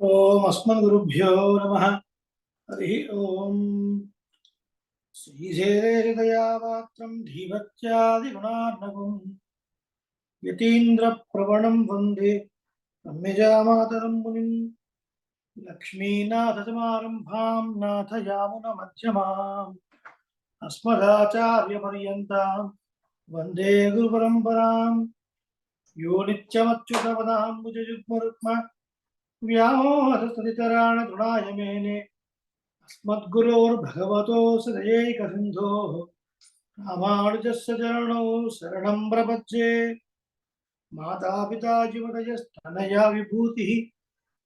ఓం అస్మద్గురుభ్యో నమః. హరి ఓం. శ్రీశైలేశదయాపాత్రం ధీభత్యాదిగుణార్ణవం యతీంద్రప్రవణం వందే రమ్యజామాతరం మునిం. లక్ష్మీనాథసమారంభాం నాథయామునమధ్యమాం అస్మదాచార్యపర్యంతాం వందే గురుపరంపరాం. యో నిత్యమచ్యుతపదాంబుజయుగ్మరుక్మ వ్యామోహతస్తదితరాణ తృణాయ మేనే अस्मद्गुरोर्भगवतोऽस्य दयैकसिन्धोः रामानुजस्य चरणौ शरणं प्रपद्ये. मातापिता जीवदयस्तनया विभूतिः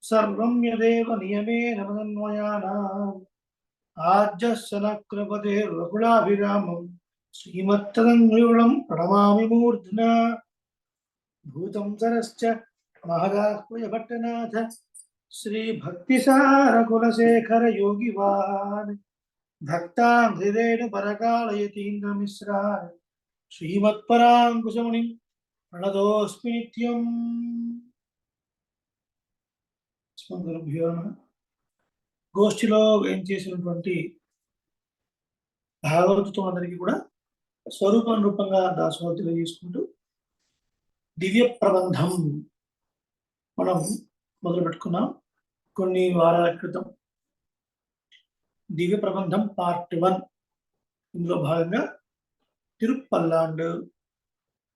सर्वं यदेव नियमेन मदन्वयानाम्. आद्यस्य न कृपतेर्वकुलाभिरामं श्रीमत्तदङ्घ्रियुगलं प्रणमामि मूर्ध्ना. भूतं सरश्च महदाह्वयभट्टनाथ श्री भक्तिसारकुलशेखर योगिवान् भक्तां हृदयेन परकालयतीन्द्रमिश्रान् श्रीमत्पराङ्कुशमुनिं प्रणतोऽस्मि नित्यम्. గురుభ్యో నమః. గోష్ఠిలో ఏం చేసినటువంటి భాగవతుతో అందరికీ కూడా స్వరూపం రూపంగా దాసోహతులు చేసుకుంటూ దివ్య ప్రబంధం మనం మొదలు పెట్టుకున్నాం కొన్ని వారాల క్రితం. దివ్య ప్రబంధం పార్ట్ 1. ఇందులో భాగంగా తిరుప్పల్లాండు,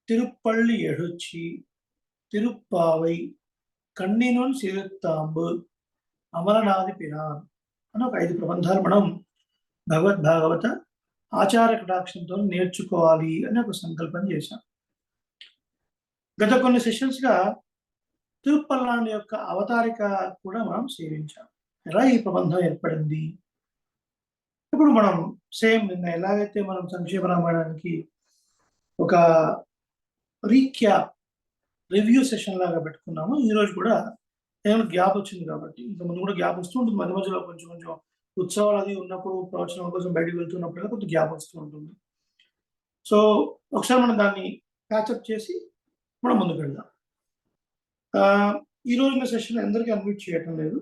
తిరుప్పళ్ళి ఎడుచి, తిరుప్పావై, కన్నినున్ సిరుత్తాంబు, అమరనాది పిరాన్ అని ఒక 5 ప్రబంధాలు మనం భగవద్భాగవత ఆచార కటాక్షంతో నేర్చుకోవాలి అని ఒక సంకల్పం చేశాం. గత కొన్ని సెషన్స్గా తిరుప్పల్లాండు యొక్క అవతారిక కూడా మనం సేవించాం. ఎలా ఈ ప్రబంధం ఏర్పడింది. ఇప్పుడు మనం సేమ్ నిన్న ఎలాగైతే మనం సంక్షేమ రామాయణానికి ఒక రీక్యాప్ రివ్యూ సెషన్ లాగా పెట్టుకున్నాము, ఈరోజు కూడా ఏమైనా గ్యాప్ వచ్చింది కాబట్టి ఇంతకుముందు కూడా గ్యాప్ వస్తూ ఉంటుంది. మధ్య మధ్యలో కొంచెం కొంచెం ఉత్సవాలు అది ఉన్నప్పుడు ప్రవచనం కోసం బయటకు వెళ్తున్నప్పుడు కొంచెం గ్యాప్ వస్తూ ఉంటుంది. సో ఒకసారి మనం దాన్ని ప్యాచప్ చేసి మనం ముందుకు వెళ్దాం. ఈ రోజున సెషన్ అందరికీ అన్మ్యూట్ చేయటం లేదు.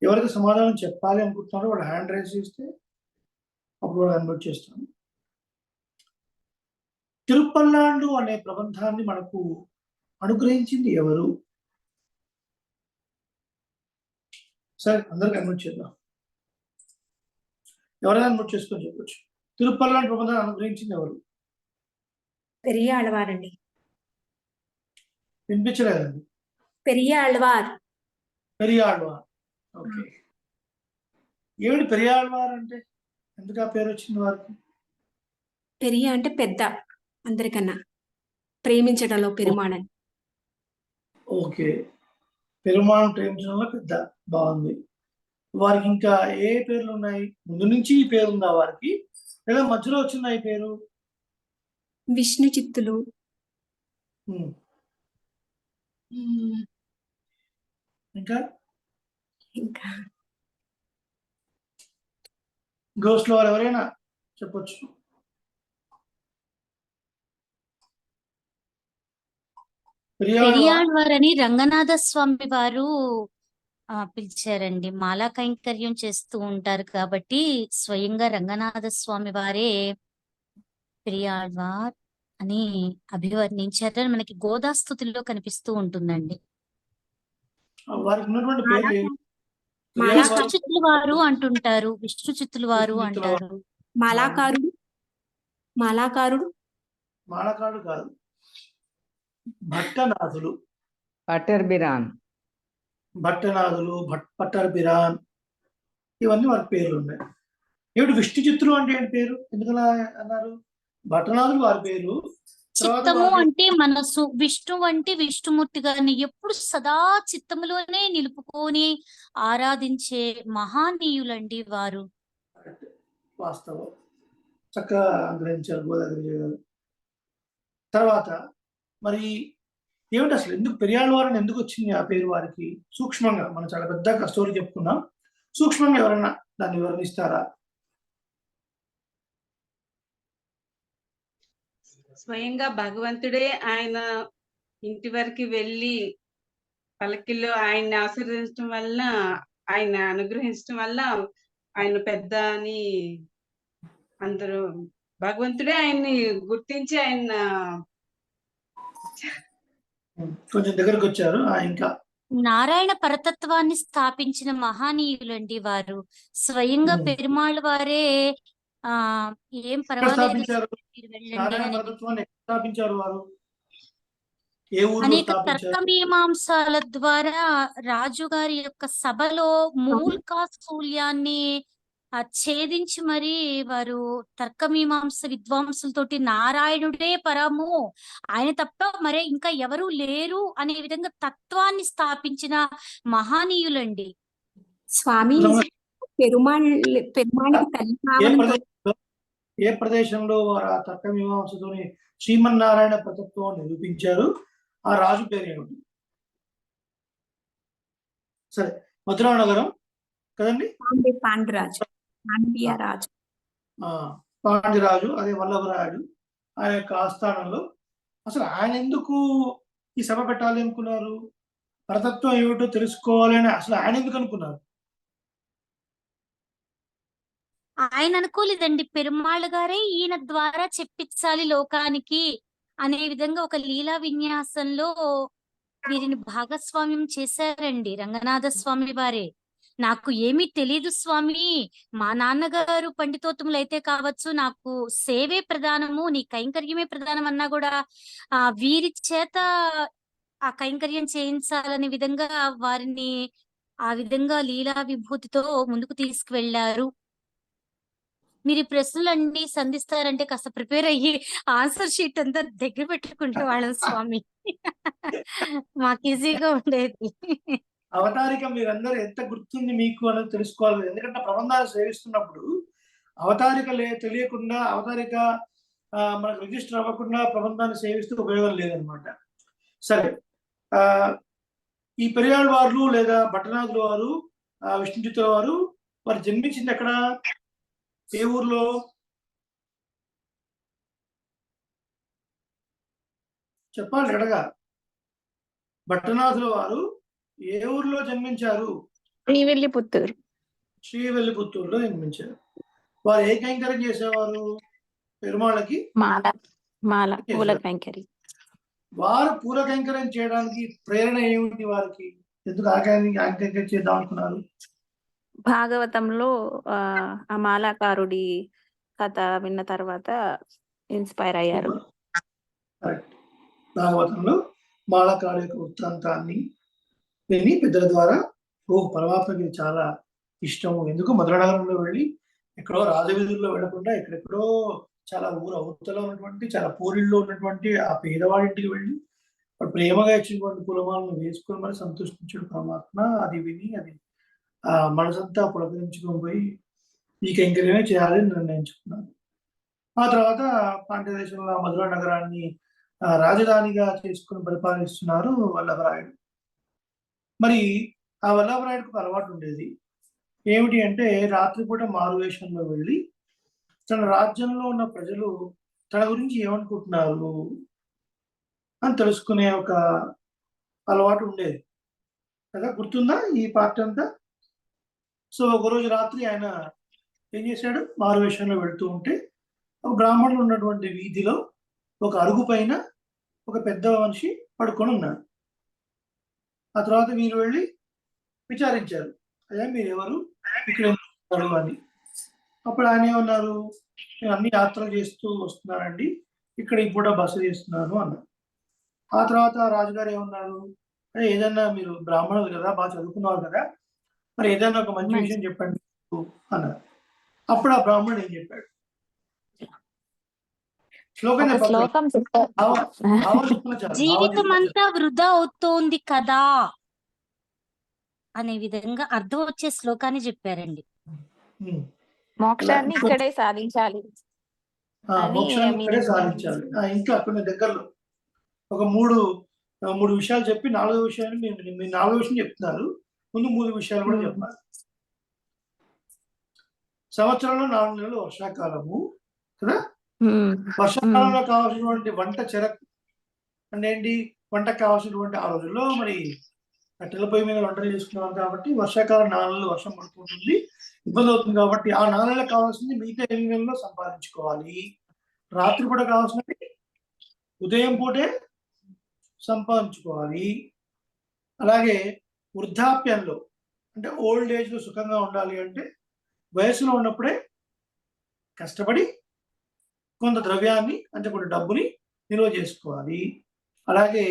ఎవరైతే సమాధానం చెప్పాలి అనుకుంటున్నారో వాళ్ళు హ్యాండ్ రైజ్ చేస్తే అప్పుడు వాళ్ళు అన్మ్యూట్ చేస్తాను. తిరుప్పల్లాండు అనే ప్రబంధాన్ని మనకు అనుగ్రహించింది ఎవరు? సరే, అందరికి అన్మ్యూట్ చేద్దాం. ఎవరైనా అన్మ్యూట్ చేసుకొని చెప్పొచ్చు. తిరుప్పల్లాండు ప్రబంధాన్ని అనుగ్రహించింది ఎవరు? పెరియాళ్వారండి. వినిపించలేదండి. పెరియాళ్వార్. పెరియాళ్వార్. ఓకే. ఏమిటి పెరియాళ్వార్ అంటే? ఎందుకు ఆ పేరు వచ్చింది వారికి? పెరియ అంటే పెద్ద, అందరికన్నా ప్రేమించడంలో పెరుమాణని. ఓకే, పెరుమాణం ప్రేమించడంలో పెద్ద. బాగుంది. వారికి ఇంకా ఏ పేర్లు ఉన్నాయి? ముందు నుంచి ఈ పేరు ఉందా వారికి, లేదా మధ్యలో వచ్చిందా ఈ పేరు? విష్ణు చిత్తులు. ఇంకా ఇంకా గోష్ఠిలో వారు ఎవరైనా చెప్పొచ్చు. పెరియాళ్వార్ అని రంగనాథ స్వామి వారు పిలిచారండి. మాలా కైంకర్యం చేస్తూ ఉంటారు కాబట్టి స్వయంగా రంగనాథ స్వామి వారే పెరియాళ్వార్ అని అభివర్ణించారని మనకి గోదాస్తుతిలో కనిపిస్తూ ఉంటుందండి. విష్ణు చిత్తుల వారు అంటుంటారు, విష్ణు చిత్తుల వారు అంటారు. మాలాకారుడు. మాలాకారుడు మాలాకారుడు కాదు, భట్టనాథులు. పట్టర్బిరాన్. భట్టనాథులు, పట్టర్బిరాన్, ఇవన్నీ వారి పేర్లు ఉన్నాయి. ఏమిటి విష్ణు చిత్తులు అంటే ఏంటి పేరు? ఎందుకలా అన్నారు? భట్టనాథులు వారి పేరు. చిత్తము అంటే మనసు. విష్ణు అంటే విష్ణుమూర్తి గారిని ఎప్పుడు సదా చిత్తములోనే నిలుపుకొని ఆరాధించే మహానీయులండి వారు. వాస్తవం, చక్కగా గ్రహించారు గోదావరి గారు. తర్వాత మరి ఏమిటి అసలు, ఎందుకు పెరియాళ్వారని ఎందుకు వచ్చింది ఆ పేరు వారికి? సూక్ష్మంగా మనం చాలా పెద్ద స్టోరీ చెప్పుకున్నాం, సూక్ష్మంగా ఎవరైనా దాన్ని వివరణిస్తారా? స్వయంగా భగవంతుడే ఆయన ఇంటి వరకు వెళ్ళి పల్లకిలో ఆయన్ని ఆశీర్వదించడం వల్ల, ఆయన అనుగ్రహించడం వల్ల ఆయన పెద్ద అని అందరూ భగవంతుడే ఆయన్ని గుర్తించి ఆయన కొంచెం దగ్గరకు వచ్చారు. ఇంకా నారాయణ పరతత్వాన్ని స్థాపించిన మహానీయులండి వారు. స్వయంగా ఉమ్. పెరుమాళ్ వారే ఆ ఏం ఎక్కడ పర్వాలేదు స్థాపించారు మీరు వెళ్ళండి నారాయణ అని పరతత్వాన్ని? ఎక్కడ స్థాపించారు వారు? ఏ ఊర్లో అనేక స్థాపించారు? తర్కమీమాంసాల ద్వారా రాజుగారి యొక్క సభలో మూల్కా స్థూల్యాన్ని ఛేదించి మరి వారు తర్కమీమాంస విద్వాంసులతోటి నారాయణుడే పరము, ఆయన తప్ప మరే ఇంకా ఎవరూ లేరు అనే విధంగా తత్వాన్ని స్థాపించిన మహానీయులండి. స్వామి పెరుమాళ్ తల్లి ఏ భావనతో ప్రదేశంలో ఏ ప్రదేశంలో వారు ఆ తర్కమీమాంసతోని శ్రీమన్నారాయణ పరతత్వం నిరూపించారు? ఆ రాజు పేరు ఏమిటి? సరే, మధురా నగరం కదండి. పాండురాజు, పాండ్య రాజు. పాండ్యరాజు, అదే వల్లభరాయుడు ఆయన యొక్క ఆస్థానంలో. అసలు ఆయన ఎందుకు ఈ సభ పెట్టాలి అనుకున్నారు? పరతత్వం ఏమిటో తెలుసుకోవాలి అని అసలు ఆయన ఎందుకు అనుకున్నారు? ఆయన అనుకోలేదండి, పెరుమాళ్ గారే ఈయన ద్వారా చెప్పించాలి లోకానికి అనే విధంగా ఒక లీలా విన్యాసంలో వీరిని భాగస్వామ్యం చేశారండి రంగనాథ స్వామి వారే. నాకు ఏమీ తెలీదు స్వామి, మా నాన్నగారు పండితోత్తములు అయితే కావచ్చు, నాకు సేవే ప్రధానము, నీ కైంకర్యమే ప్రధానం అన్నా కూడా వీరి చేత ఆ కైంకర్యం చేయించాలనే విధంగా వారిని ఆ విధంగా లీలా విభూతితో ముందుకు తీసుకువెళ్లారు. మీరు ఈ ప్రశ్నలన్నీ సంధిస్తారంటే కాస్త ప్రిపేర్ అయ్యి ఆన్సర్ షీట్ అంతా దగ్గర పెట్టుకుంటే వాళ్ళం స్వామి, మాకు ఈజీగా ఉండేది. అవతారిక మీరందరూ ఎంత గుర్తుంది మీకు అనేది తెలుసుకోవాలి. ఎందుకంటే ప్రబంధాలు సేవిస్తున్నప్పుడు అవతారిక తెలియకుండా, అవతారిక మనకు రిజిస్టర్ అవ్వకుండా ప్రబంధాన్ని సేవిస్తూ ఉపయోగం లేదనమాట. సరే, ఈ పెరియాళ్ వారు లేదా భట్టనాథుల వారు, విష్ణుచిత్తుల వారు జన్మించింది ఎక్కడ? ఏ ఊర్లో? చెప్పాలి ఎడగా. భట్టనాథుల వారు ఏ ఊర్లో జన్మించారు? శ్రీవిల్లిపుత్తూరు. శ్రీవిల్లిపుత్తూరులో జన్మించారు. వారు ఏ కైంకర్యం చేసేవారు? పెరుమాళకి మాల పూల కైంకర్యం. వారు పూల కైంకర్యం చేయడానికి ప్రేరణ ఏమిటి వారికి? ఎందుకు ఆ కైంకర్యం చేద్దాం అనుకున్నారు? భాగవతంలో ఆ మాలాకారుడి కథ విన్న తర్వాత ఇన్స్పైర్ అయ్యారు. భాగవతంలో మాలాకారుడి యొక్క వృత్తాంతాన్ని విని పెద్దల ద్వారా పరమాత్మకి చాలా ఇష్టం. ఎందుకు మధురనగరంలో వెళ్ళి ఎక్కడో రాజవీధుల్లో వెళ్ళకుండా ఎక్కడెక్కడో చాలా ఊరు అవతల ఉన్నటువంటి, చాలా పూరిల్లో ఉన్నటువంటి ఆ పేదవాడింటికి వెళ్ళి వాడు ప్రేమగా ఇచ్చినటువంటి పూలమాలను వేసుకొని మరి సంతోషించాడు పరమాత్మ. అది విని అది మనసంతా పులకరించుకొని పోయి ఈ కైంకర్యమే చేయాలని నిర్ణయించుకున్నాను. ఆ తర్వాత పాండ్యదేశంలో మధుర నగరాన్ని రాజధానిగా చేసుకుని పరిపాలిస్తున్నారు వల్లభరాయుడు. మరి ఆ వల్లభరాయుడికి ఒక అలవాటు ఉండేది. ఏమిటి అంటే రాత్రిపూట మారువేషంలో వెళ్ళి తన రాజ్యంలో ఉన్న ప్రజలు తన గురించి ఏమనుకుంటున్నారు అని తెలుసుకునే ఒక అలవాటు ఉండేది కదా. గుర్తుందా ఈ పార్ట్ అంతా? సో ఒకరోజు రాత్రి ఆయన ఏం చేశాడు? మారువేషంలో వెళ్తూ ఉంటే ఒక బ్రాహ్మణులు ఉన్నటువంటి వీధిలో ఒక అరుగు పైన ఒక పెద్ద మనిషి పడుకొని ఉన్నాడు. ఆ తర్వాత వీరు వెళ్ళి విచారించారు, అయ్యా మీరు ఎవరు, ఇక్కడ అని. అప్పుడు ఆయన ఏమన్నారు? నేను అన్ని యాత్రలు చేస్తూ వస్తున్నానండి, ఇక్కడ ఈ పూట బస చేస్తున్నాను అన్నారు. ఆ తర్వాత రాజుగారు ఏమన్నారు? ఏదన్నా మీరు బ్రాహ్మణులు కదా, బాగా చదువుకున్నారు కదా, మరి ఏదైనా ఒక మంచి విషయం చెప్పండి అన్నారు. అప్పుడు ఆ బ్రాహ్మణుడు ఏం చెప్పాడు? జీవితం అంతా వృధా అవుతోంది కదా అనే విధంగా అర్థం వచ్చే శ్లోకాన్ని చెప్పారండి. మోక్షాన్ని ఇక్కడే సాధించాలి. మోక్షాన్ని ఇక్కడే సాధించాలి. ఇంకా కొన్ని దగ్గరలో ఒక మూడు విషయాలు చెప్పి నాలుగో విషయాన్ని మీరు నాలుగో విషయం చెప్తున్నారు, ముందు 3 విషయాలు కూడా చెప్పాలి. సంవత్సరంలో 4 నెలలు వర్షాకాలము కదా. వర్షాకాలంలో కావాల్సినటువంటి వంట చెరకు అంటే ఏంటి? వంటకు కావాల్సినటువంటి ఆ రోజుల్లో మరి కట్టెల పొయ్యి మీద వంటలు చేసుకున్నాం కాబట్టి వర్షాకాలం 4 నెలలు వర్షం పడుతుంటుంది, ఇబ్బంది అవుతుంది కాబట్టి ఆ 4 నెలలకు కావాల్సింది మిగతా 8 నెలల్లో సంపాదించుకోవాలి. రాత్రిపూట కావాల్సినవి ఉదయం పూటే సంపాదించుకోవాలి. అలాగే వృద్ధాప్యంలో అంటే ఓల్డ్ ఏజ్లో సుఖంగా ఉండాలి అంటే వయసులో ఉన్నప్పుడే కష్టపడి కొంత ద్రవ్యాన్ని అంటే కొంత డబ్బుని నిల్వ చేసుకోవాలి. అలాగే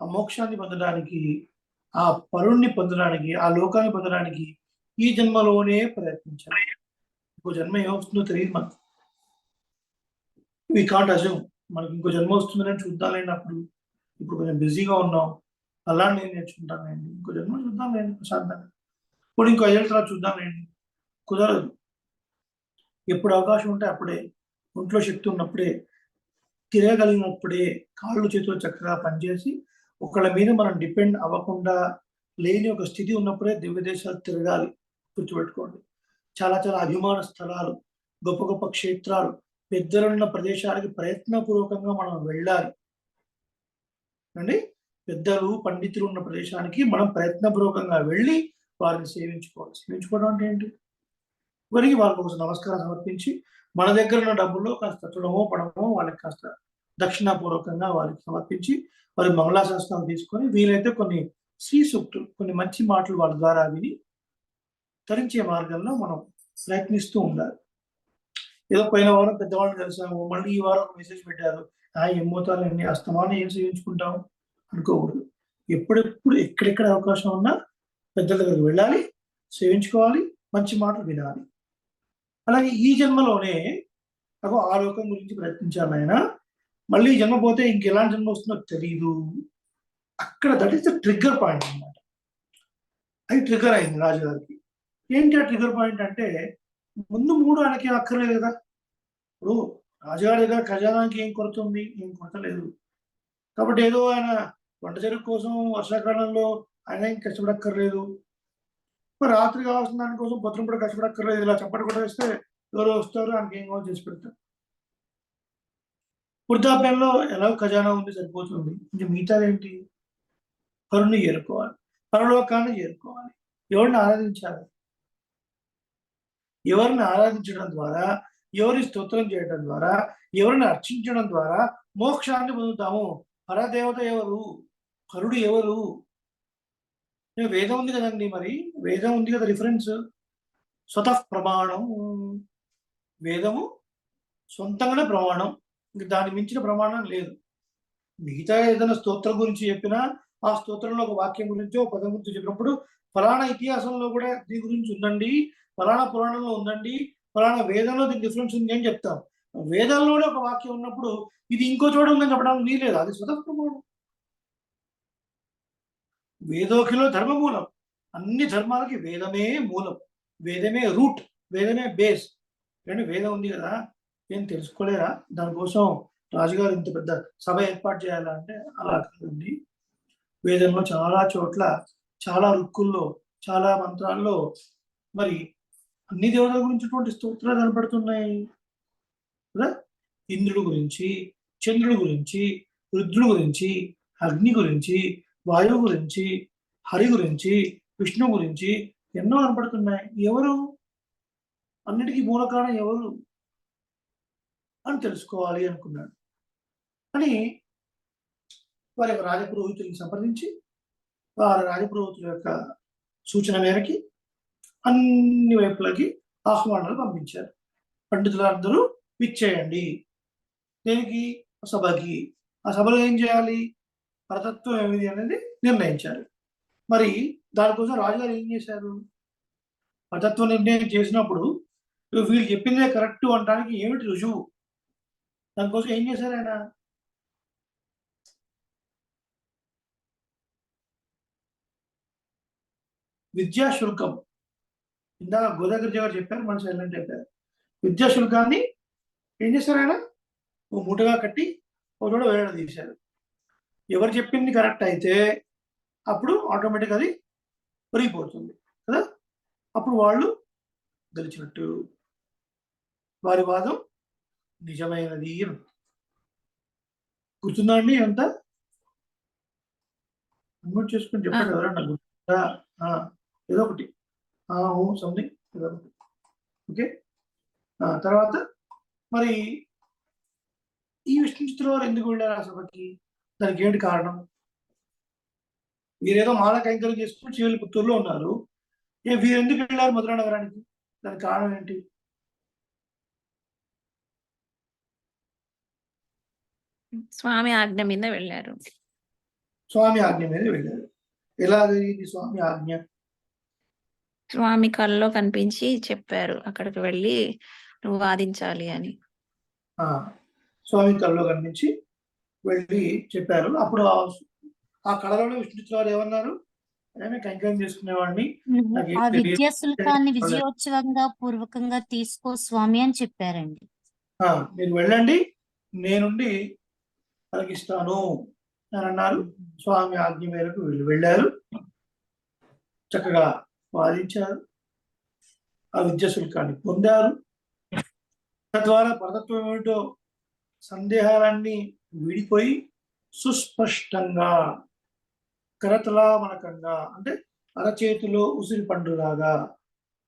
ఆ మోక్షాన్ని పొందడానికి, ఆ పరుణ్ణి పొందడానికి, ఆ లోకాన్ని పొందడానికి ఈ జన్మలోనే ప్రయత్నించాలి. ఇంకో జన్మ ఏమవుతుందో తెలియదు మనకు. వి కాంట్ అజ్యూమ్ మనకి ఇంకో జన్మ వస్తుందని చూద్దాంలేండి. అప్పుడు ఇప్పుడు కొంచెం బిజీగా ఉన్నాం, అలా నేను నేర్చుకుంటానండి, ఇంకో జన్మ చూద్దాంలేండి ప్రశాంతంగా, ఇప్పుడు ఇంకో 5 ఏళ్ళ తర్వాత చూద్దాంలేండి. కుదరదు. ఎప్పుడు అవకాశం ఉంటే అప్పుడే, ఒంట్లో శక్తి ఉన్నప్పుడే, తిరగగలిగినప్పుడే, కాళ్ళు చేతులు చక్కగా పనిచేసి ఒకళ్ళ మీద మనం డిపెండ్ అవ్వకుండా లేని ఒక స్థితి ఉన్నప్పుడే దివ్య దేశాలు తిరగాలి. గుర్తుపెట్టుకోండి. చాలా చాలా అభిమాన స్థలాలు, గొప్ప గొప్ప క్షేత్రాలు, పెద్దలున్న ప్రదేశాలకి ప్రయత్నపూర్వకంగా మనం వెళ్ళాలి అండి. పెద్దలు పండితులు ఉన్న ప్రదేశానికి మనం ప్రయత్నపూర్వకంగా వెళ్ళి వారిని సేవించుకోవాలి. సేవించుకోవడం అంటే ఏంటి? వారికి వాళ్ళకు ఒక నమస్కారం సమర్పించి మన దగ్గర ఉన్న డబ్బుల్లో కాస్త తులమో పడమో వాళ్ళకి కాస్త దక్షిణాపూర్వకంగా వారికి సమర్పించి వారి మంగళాశాసనాలు తీసుకొని వీలైతే కొన్ని శ్రీ సూక్తులు, కొన్ని మంచి మాటలు వాళ్ళ ద్వారా విని తరించే మార్గంలో మనం ప్రయత్నిస్తూ ఉండాలి. ఏదో పోయిన వారం పెద్దవాళ్ళని కలిసాము, మళ్ళీ ఈ వారం ఒక మెసేజ్ పెట్టారు, ఏం పోతానండి అస్తమానం ఏం సేవించుకుంటాం అనుకోకూడదు. ఎప్పుడెప్పుడు ఎక్కడెక్కడ అవకాశం ఉన్నా పెద్దల దగ్గరికి వెళ్ళాలి, సేవించుకోవాలి, మంచి మాటలు వినాలి. అలాగే ఈ జన్మలోనే ఆ లోకం గురించి ప్రయత్నించాలి ఆయన. మళ్ళీ ఈ జన్మ పోతే ఇంకెలాంటి జన్మ వస్తుందో తెలియదు. అక్కడ that is the trigger point అన్నమాట. అది ట్రిగ్గర్ అయింది రాజుగారికి. ఏంటి ఆ ట్రిగ్గర్ పాయింట్ అంటే, ముందు 3 ఆయనకి అక్కర్లేదు కదా. ఇప్పుడు రాజుగారి దగ్గర ఖజానాకి ఏం కొరత ఉంది? ఏం కొరత లేదు. కాబట్టి ఏదో ఆయన వంట చెరుకు కోసం వర్షాకాలంలో ఆయన ఏం కష్టపడక్కర్లేదు. మరి రాత్రి కావాల్సిన దానికోసం పొద్దున కూడా కష్టపడక్కర్లేదు. ఇలా చప్పటి కూడా వేస్తే ఎవరో వస్తారు, ఆయనకి ఏం కావాలో చేసి పెడతారు. వృద్ధాప్యంలో ఎలా ఖజానా ఉంది, సరిపోతుంది. ఇంకా మిగతాదేంటి? పరుని చేరుకోవాలి, పరలోకాన్ని చేరుకోవాలి. ఎవరిని ఆరాధించాలి? ఎవరిని ఆరాధించడం ద్వారా, ఎవరి స్తోత్రం చేయడం ద్వారా, ఎవరిని అర్చించడం ద్వారా మోక్షాన్ని పొందుతాము. పరదేవత ఎవరు? పరుడు ఎవరు? వేదం ఉంది కదండి. మరి వేదం ఉంది కదా రిఫరెన్స్. స్వతః ప్రమాణం. వేదము సొంతంగానే ప్రమాణం, ఇంక దాన్ని మించిన ప్రమాణం లేదు. మిగతా ఏదైనా స్తోత్రం గురించి చెప్పినా ఆ స్తోత్రంలో ఒక వాక్యం గురించి, ఒక పదం గురించి చెప్పినప్పుడు ఫలానా ఇతిహాసంలో కూడా దీని గురించి ఉందండి, ఫలానా పురాణంలో ఉందండి, ఫలానా వేదంలో దీని డిఫరెన్స్ ఉంది అని చెప్తాం. వేదాల్లోనే ఒక వాక్యం ఉన్నప్పుడు ఇది ఇంకో చోట ఉందని చెప్పడానికి వీలేదు. అది స్వతః ప్రమాణం. వేదోఖిలో ధర్మమూలం. అన్ని ధర్మాలకి వేదమే మూలం, వేదమే రూట్, వేదమే బేస్. కానీ వేదం ఉంది కదా, ఏం తెలుసుకోలేరా? దానికోసం రాజుగారు ఇంత పెద్ద సభ ఏర్పాటు చేయాలా అంటే అలా కాదండి. వేదంలో చాలా చోట్ల, చాలా రుక్కుల్లో, చాలా మంత్రాల్లో మరి అన్ని దేవతల గురించిటువంటి స్తోత్రాలు కనపడుతున్నాయి కదా. ఇంద్రుడు గురించి, చంద్రుడి గురించి, రుద్రుడు గురించి, అగ్ని గురించి, వాయువు గురించి, హరి గురించి, విష్ణు గురించి ఎన్నో కనపడుతున్నాయి. ఎవరు? అన్నిటికీ మూల కారణం ఎవరు అని తెలుసుకోవాలి అనుకున్నాడు. అని వారి యొక్క రాజపురోహితుల్ని సంప్రదించి వారి రాజపురోహితుల యొక్క సూచన మేరకి అన్ని వైపులకి ఆహ్వానాలు పంపించారు. పండితులందరూ విచ్చేయండి. దేనికి? సభకి. ఆ సభలో ఏం చేయాలి? పరతత్వం ఏమిటి అనేది నిర్ణయించాలి. మరి దానికోసం రాజుగారు ఏం చేశారు? పరతత్వ నిర్ణయం చేసినప్పుడు వీళ్ళు చెప్పిందే కరెక్ట్ అనడానికి ఏమిటి రుజువు? దానికోసం ఏం చేశారు ఆయన? విద్యాశుల్కం. ఇందాక గోదావరి గారు చెప్పారు, మన సైలెంట్ అయిపోయారు. విద్యాశుల్కాన్ని ఏం చేశారు ఆయన? ఓ మూటగా కట్టి ఒక చోట వేయడం తీశారు. ఎవరు చెప్పింది కరెక్ట్ అయితే అప్పుడు ఆటోమేటిక్ అది పెరిగిపోతుంది కదా. అప్పుడు వాళ్ళు గెలిచినట్టు, వారి వాదం నిజమైనది. గుర్తుందా అండి అంతా? అన్మ్యూట్ చేసుకుని చెప్పండి ఎవరన్నా గుర్తుందా? ఏదో ఒకటి సంథింగ్ ఏదో ఒకటి. ఓకే, తర్వాత మరి ఈ విష్ణు చిత్తుల వారు ఎందుకు వెళ్ళారు ఆ సభకి? దానికి ఏంటి కారణం? వీరేదో మాల కైంకర్యం చేసుకుని చివరి పుత్తూరులో ఉన్నారు. వీరు ఎందుకు వెళ్ళారు మధురా నగరానికి? దానికి కారణం ఏంటి? స్వామి ఆజ్ఞ మీద వెళ్ళారు. స్వామి ఆజ్ఞ మీద వెళ్ళారు. ఎలా జరిగింది స్వామి ఆజ్ఞ? స్వామి కల్లో కనిపించి చెప్పారు అక్కడికి వెళ్ళి నువ్వు వాదించాలి అని. స్వామి కల్లో కనిపించి వెళ్ళి చెప్పారు. అప్పుడు ఆ కళలోనే విష్ణు చిత్తుల వారు ఏమన్నారు? ఏమే కైంకర్యం చేసుకునేవాడిని, ఆ విద్యా శుల్కాన్ని విజయోత్సవంగా పూర్వకంగా తీసుకో స్వామి అని చెప్పారండి. మీరు వెళ్ళండి, నేనుండి కలిగిస్తాను అని అన్నారు. స్వామి ఆజ్ఞ మేరకు వీళ్ళు వెళ్ళారు, చక్కగా వాదించారు, ఆ విద్యా శుల్కాన్ని పొందారు. తద్వారా పరతత్వం ఏమిటో సందేహాలన్నీ వీడిపోయి సుస్పష్టంగా కరతలామలకంగా, అంటే అరచేతిలో ఉసిరి పండులాగా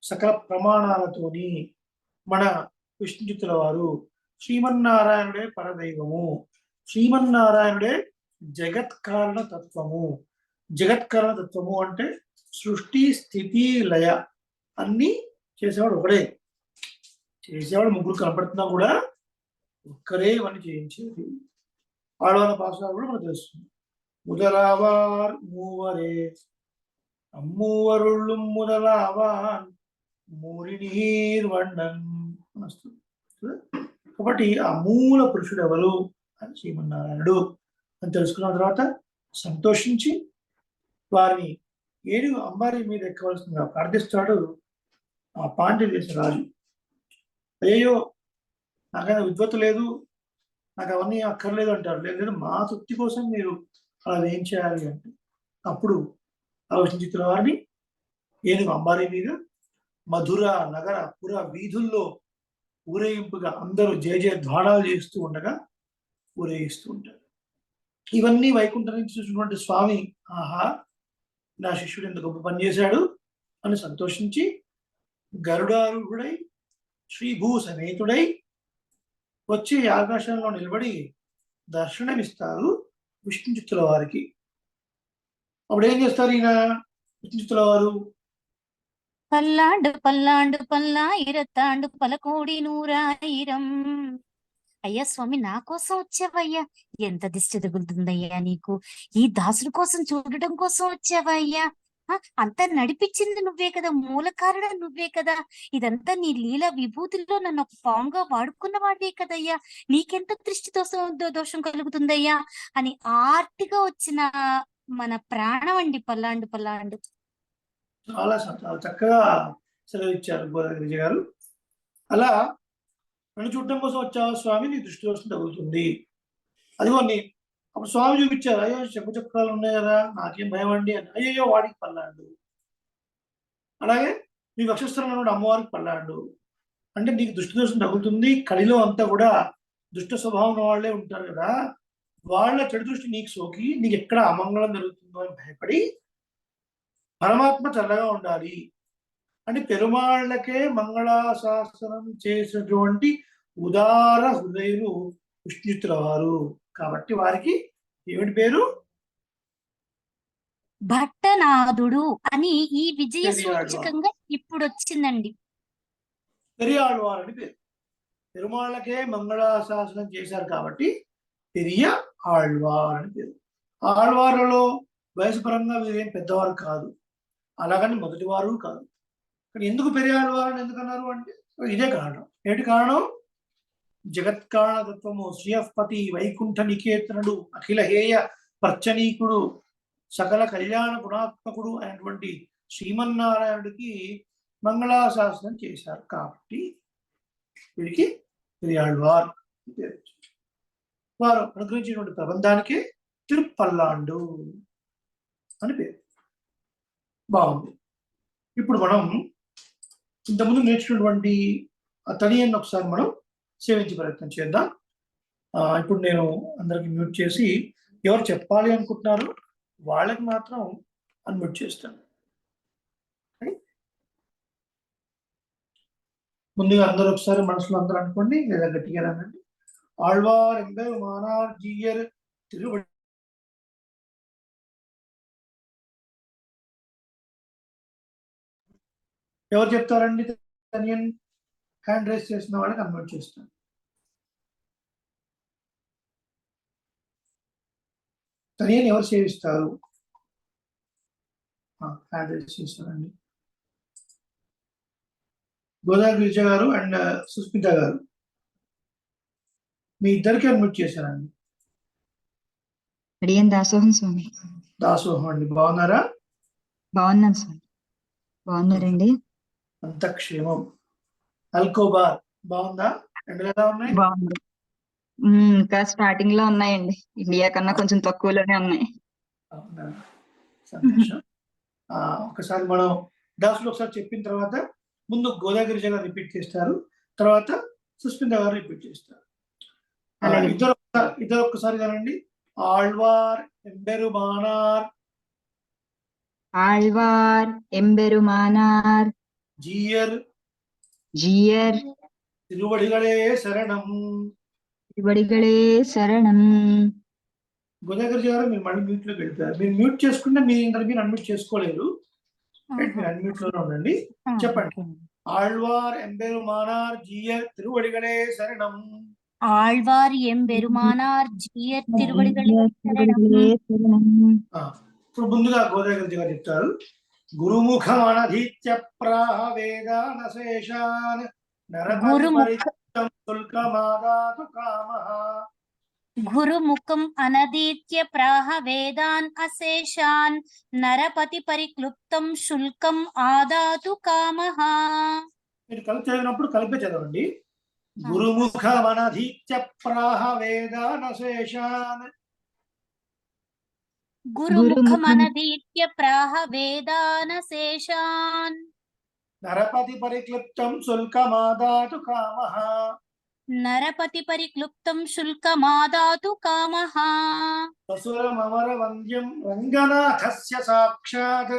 సకల ప్రమాణాలతోని మన విష్ణు చిత్తుల వారు శ్రీమన్నారాయణుడే పరదైవము, శ్రీమన్నారాయణుడే జగత్కారణ తత్వము. జగత్కారణ తత్వము అంటే సృష్టి స్థితి లయ అన్ని చేసేవాడు ఒకడే. చేసేవాడు ముగ్గురు కనపడుతున్నా కూడా ఒక్కరే ఇవన్నీ చేయించేది. ఆడవాళ్ళ పాఠశాల కూడా మనకు తెలుస్తుంది. முதலாவார் மூவரே అమ్మూవరుళ్ళు முதலாவான் మూరినీర్ వಣ್ಣన్ వస్తుంది. కాబట్టి ఆ మూల పురుషుడు ఎవరు అని శ్రీమన్నారాయణుడు అని తెలుసుకున్న తర్వాత సంతోషించి వారిని ఏనుగు అంబారి మీద ఎక్కవలసిందిగా ప్రార్థిస్తాడు ఆ పాండ్య దేశ రాజు. అయ్యో నాకైనా విద్వత్తు లేదు, నాకు అవన్నీ అక్కర్లేదు అంటారు. లేదు, మా తృప్తి కోసం మీరు అలా ఏం చేయాలి అంటే అప్పుడు ఆ విష్ణు చిత్తుల వారిని ఏనుగు అంబారీ మీద మధుర నగర పుర వీధుల్లో ఊరేగింపుగా అందరూ జయ జయ ధ్వానాలు చేస్తూ ఉండగా ఊరేగిస్తూ ఉంటారు. ఇవన్నీ వైకుంఠం నుంచి చూసినటువంటి స్వామి, ఆహా నా శిష్యుడు ఎంత గొప్ప పని చేశాడు అని సంతోషించి గరుడారూఢుడై శ్రీభూ సమేతుడై వచ్చి ఆకాశంలో నిలబడి దర్శనమిస్తారు విష్ణు చిత్తుల వారికి. అప్పుడు ఏం చేస్తారు ఈయన విష్ణు చిత్తుల వారు? పల్లాండు పల్లాండు పల్లాయిరత్తాండు పలకోడి నూరాయిరం. అయ్యా స్వామి, నా కోసం వచ్చావయ్యా, ఎంత దిష్టి తగులుతుందయ్యా నీకు, ఈ దాసుల కోసం చూడటం కోసం వచ్చావయ్యా, అంతా నడిపించింది నువ్వే కదా, మూల కారణం నువ్వే కదా, ఇదంతా నీ లీల విభూతిలో నన్ను ఒక పాముగా వాడుకున్న వాడే కదయ్యా, నీకెంత దృష్టి దోషం కలుగుతుందయ్యా అని ఆర్తిగా వచ్చిన మన ప్రాణం అండి పల్లాండు పల్లాండు. చాలా చక్కగా సెలవు ఇచ్చారు గోదావరి విజయ్ గారు. అలా నన్ను చూడటం కోసం వచ్చావా స్వామి, నీ దృష్టి దోషం తగులుతుంది అదిగోండి. అప్పుడు స్వామి చూపించారు, అయ్యో చెప్పచక్రాలు ఉన్నాయి కదా, నాకేం భయం అండి అని. అయ్యో వాడికి పల్లాండు. అలాగే నీ వక్షస్థలంలో ఉన్న అమ్మవారికి పల్లాండు. అంటే నీకు దృష్టి దోషం తగులుతుంది, కడిలో అంతా కూడా దుష్ట స్వభావం వాళ్ళే ఉంటారు కదా, వాళ్ళ చెడు దృష్టి నీకు సోకి నీకు ఎక్కడ అమంగళం జరుగుతుందో అని భయపడి పరమాత్మ చల్లగా ఉండాలి అంటే పెరుమాళ్ళకే మంగళాశాసనం చేసినటువంటి ఉదార హృదయులు విష్ణు చిత్తుల వారు. కాబట్టి వారికి ఏమిటి పేరు? భట్టనాథుడు అని ఈ విజయ సూచకంగా ఇప్పుడు వచ్చిందండి. పెరియాళ్వార్ అని పేరు. పెరుమాళ్ళకే మంగళాశాసనం చేశారు కాబట్టి పెరియ ఆళ్వార్ అని పేరు. ఆళ్వార్లలో వయసు పరంగా వీరేం పెద్దవారు కాదు, అలాగని మొదటి వారు కాదు. కానీ ఎందుకు పెరియాళ్వార్ అని ఎందుకన్నారు అంటే ఇదే కారణం. ఏంటి కారణం? జగత్కారణతత్వము, శ్రీయపతి, వైకుంఠ నికేతనుడు, అఖిల హేయ పర్చనీకుడు, సకల కళ్యాణ గుణాత్మకుడు అయినటువంటి శ్రీమన్నారాయణుడికి మంగళాశాసనం చేశారు కాబట్టి వీరికి పెరియాళ్వార్ పేరు. వారు అనుగ్రహించినటువంటి ప్రబంధానికి తిరుపల్లాండు అని పేరు. బాగుంది. ఇప్పుడు మనం ఇంతకుముందు నేర్చుకున్నటువంటి ఆ తడియన్ని ఒకసారి మనం సేవించే ప్రయత్నం చేద్దాం. ఇప్పుడు నేను అందరికి మ్యూట్ చేసి ఎవరు చెప్పాలి అనుకుంటున్నారు వాళ్ళకి మాత్రం అన్మ్యూట్ చేస్తాను. ముందుగా అందరూ ఒకసారి మనసులో అందరూ అనుకోండి, లేదా గట్టిగా అనండి. ఆళ్వార్ ఎంబెరుమానార్ జీయర్ తిరువడి. ఎవరు చెప్తారండి? తనియన్ హ్యాండ్ రైస్ చేసిన వాళ్ళకి అన్మ్యూట్ చేస్తాను. తనియన్ ఎవరు సేవిస్తారు? హ్యాండ్ రైస్ చేస్తారండి. గోదావరి గిరిజ గారు అండ్ సుస్మిత గారు, మీ ఇద్దరికి అన్మ్యూట్ చేశారండి. అడియన్ దాసోహం స్వామి. దాసోహం అండి, బాగున్నారా? బాగున్నాను స్వామి. బాగున్నారండి? అంత క్షేమం. అల్కోబార్ బాగుందా? ఎండలు ఎలా ఉన్నాయి? బాగుంది. ఇంకా స్టార్టింగ్ లో ఉన్నాయండి. ఇండియా కన్నా కొంచెం తక్కువలోనే ఉన్నాయి. అవునా, సంతోషం. ఒకసారి మనం దాసులు ఒకసారి చెప్పిన తర్వాత ముందు గోదావరి గారు రిపీట్ చేస్తారు, తర్వాత సుస్మిత గారు రిపీట్ చేస్తారు. అలాగే. ఇద్దరు ఒక్కసారి కానండి. ఆళ్వార్ ఎంబెరుమానార్ ఆళ్వార్ ఎంబెరుమానార్ జీయర్ జీయర్ తిరువడిగళే శరణం. తిరువడిగళే శరణం. గోదావరి గారు మీరు మళ్ళీ మ్యూట్ లోకి వెళ్తారు. మీరు మ్యూట్ చేసుకుంటే మీరు అన్మ్యూట్ చేసుకోలేరు. మీరు అన్మ్యూట్ లోనే ఉండండి. చెప్పండి. ఆళ్వార్ ఎంబెరుమానార్ జీయర్ తిరువడిగళే శరణం. ఆళ్వార్ ఎంబెరుమానార్ జీయర్ తిరువడిగళే శరణం. శరణం. ఇప్పుడు ముందుగా గోదావరి గారు చెప్తారు. గురుముఖం అనధీత్య ప్రాహ వేదానశేషాన్ నరపతి పరితం శుల్కమాదాతు కామః. గురుముఖం అనదీత్య ప్రాహ వేదాన్ అశేషాన్ నరపతి పరిక్లుప్తం శుల్కం ఆదాతు కామః. మీరు కలిపి చదివినప్పుడు కలిపే చదవండి. గురుముఖం అనధీత్య ప్రాహ వేదానశేషాన్. గురుముఖం అనదీత్య ప్రాహ వేదానశేషాన్ నరపతి పరిక్లుప్తం శుల్కమాదాతు కామః. నరపతి పరిక్లుప్తం శుల్కమాదాతు కామః. వసురమమర వంద్యం రంగనాథస్య సాక్షాత్.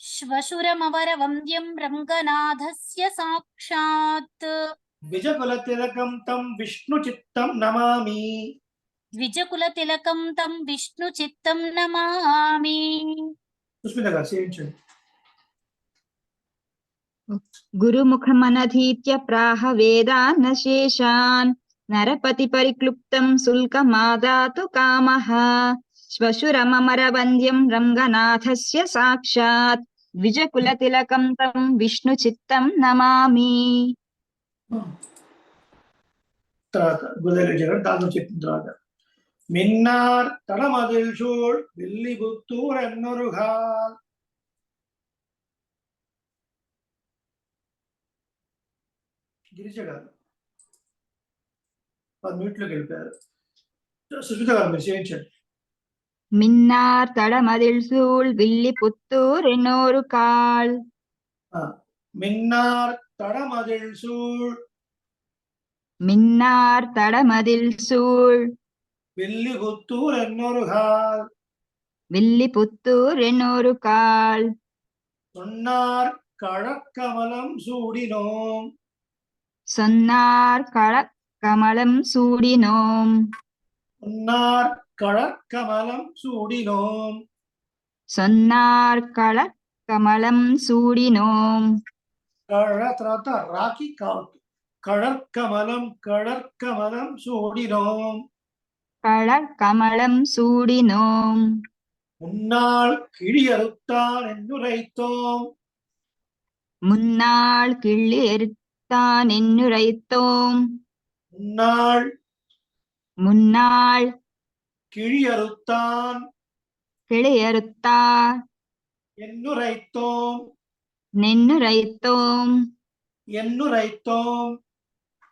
శ్వశురమవర వంద్యం రంగనాథస్య సాక్షాత్. ద్విజకుల తిలకం తం విష్ణు చిత్తం నమామి. ద్విజకుల తిలకం తం విష్ణు చిత్తం నమామి. సుస్మిత గారు సేవించండి. గురుముఖమనధీత్య ప్రాహ వేదాన్నశేషాన్ నరపతి పరిక్లుప్తం శుల్కమాదాతు కామః. శ్వశురమమరవంద్యం రంగనాథస్య సాక్షాత్. ద్విజకులతిలకం తం విష్ణు చిత్తం నమామి. తర్వాత గోదావరి గారు దాని చెప్పిన తర్వాత మిన్నార్ తడమదిల్ చూడ్ విల్లి బుత్తూర్ ఎన్నొరుగాల్. గిరిజ గారు మ్యూట్ లోకి వెళ్ళిపోయారు. సుష్మిత గారు మీరు చేయించండి. మిన్నార్ తడమదిల్ సూళ్ విల్లి పుత్తూర్ ఎన్నోరు కాల్. మిన్నార్ తడమదిల్ చూడ్ మిన్నార్ తడమదిల్ సూళ్ విల్లి బుత్తూర్ ఎన్నొరుగాల్. విల్లి పుత్తూర్ ఎన్నోరు కాల్. சொன்னார் கழக்கமலம் சூடினோம். சொன்னார் கமலம் சூடினோம். சொன்னார் கழக்கமலம் சூடினோம். சொன்னார் கமலம் சூடினோம். తర్వాత రాకి కావద్దు. కళర్కమలం சூடினோம். கமலம் சூடினோம். முன்னாள் கிழியறுத்தான் என்னுரைத்தோம். முன்னாள் கிள்ளியறுத்தான் என்னுரைத்தோம். முன்னாள் முன்னாள் கிழியறுத்தான் கிளியறுத்தார் என்னுரைத்தோம். நின்னுரைத்தோம். ఎన్నురైతోం.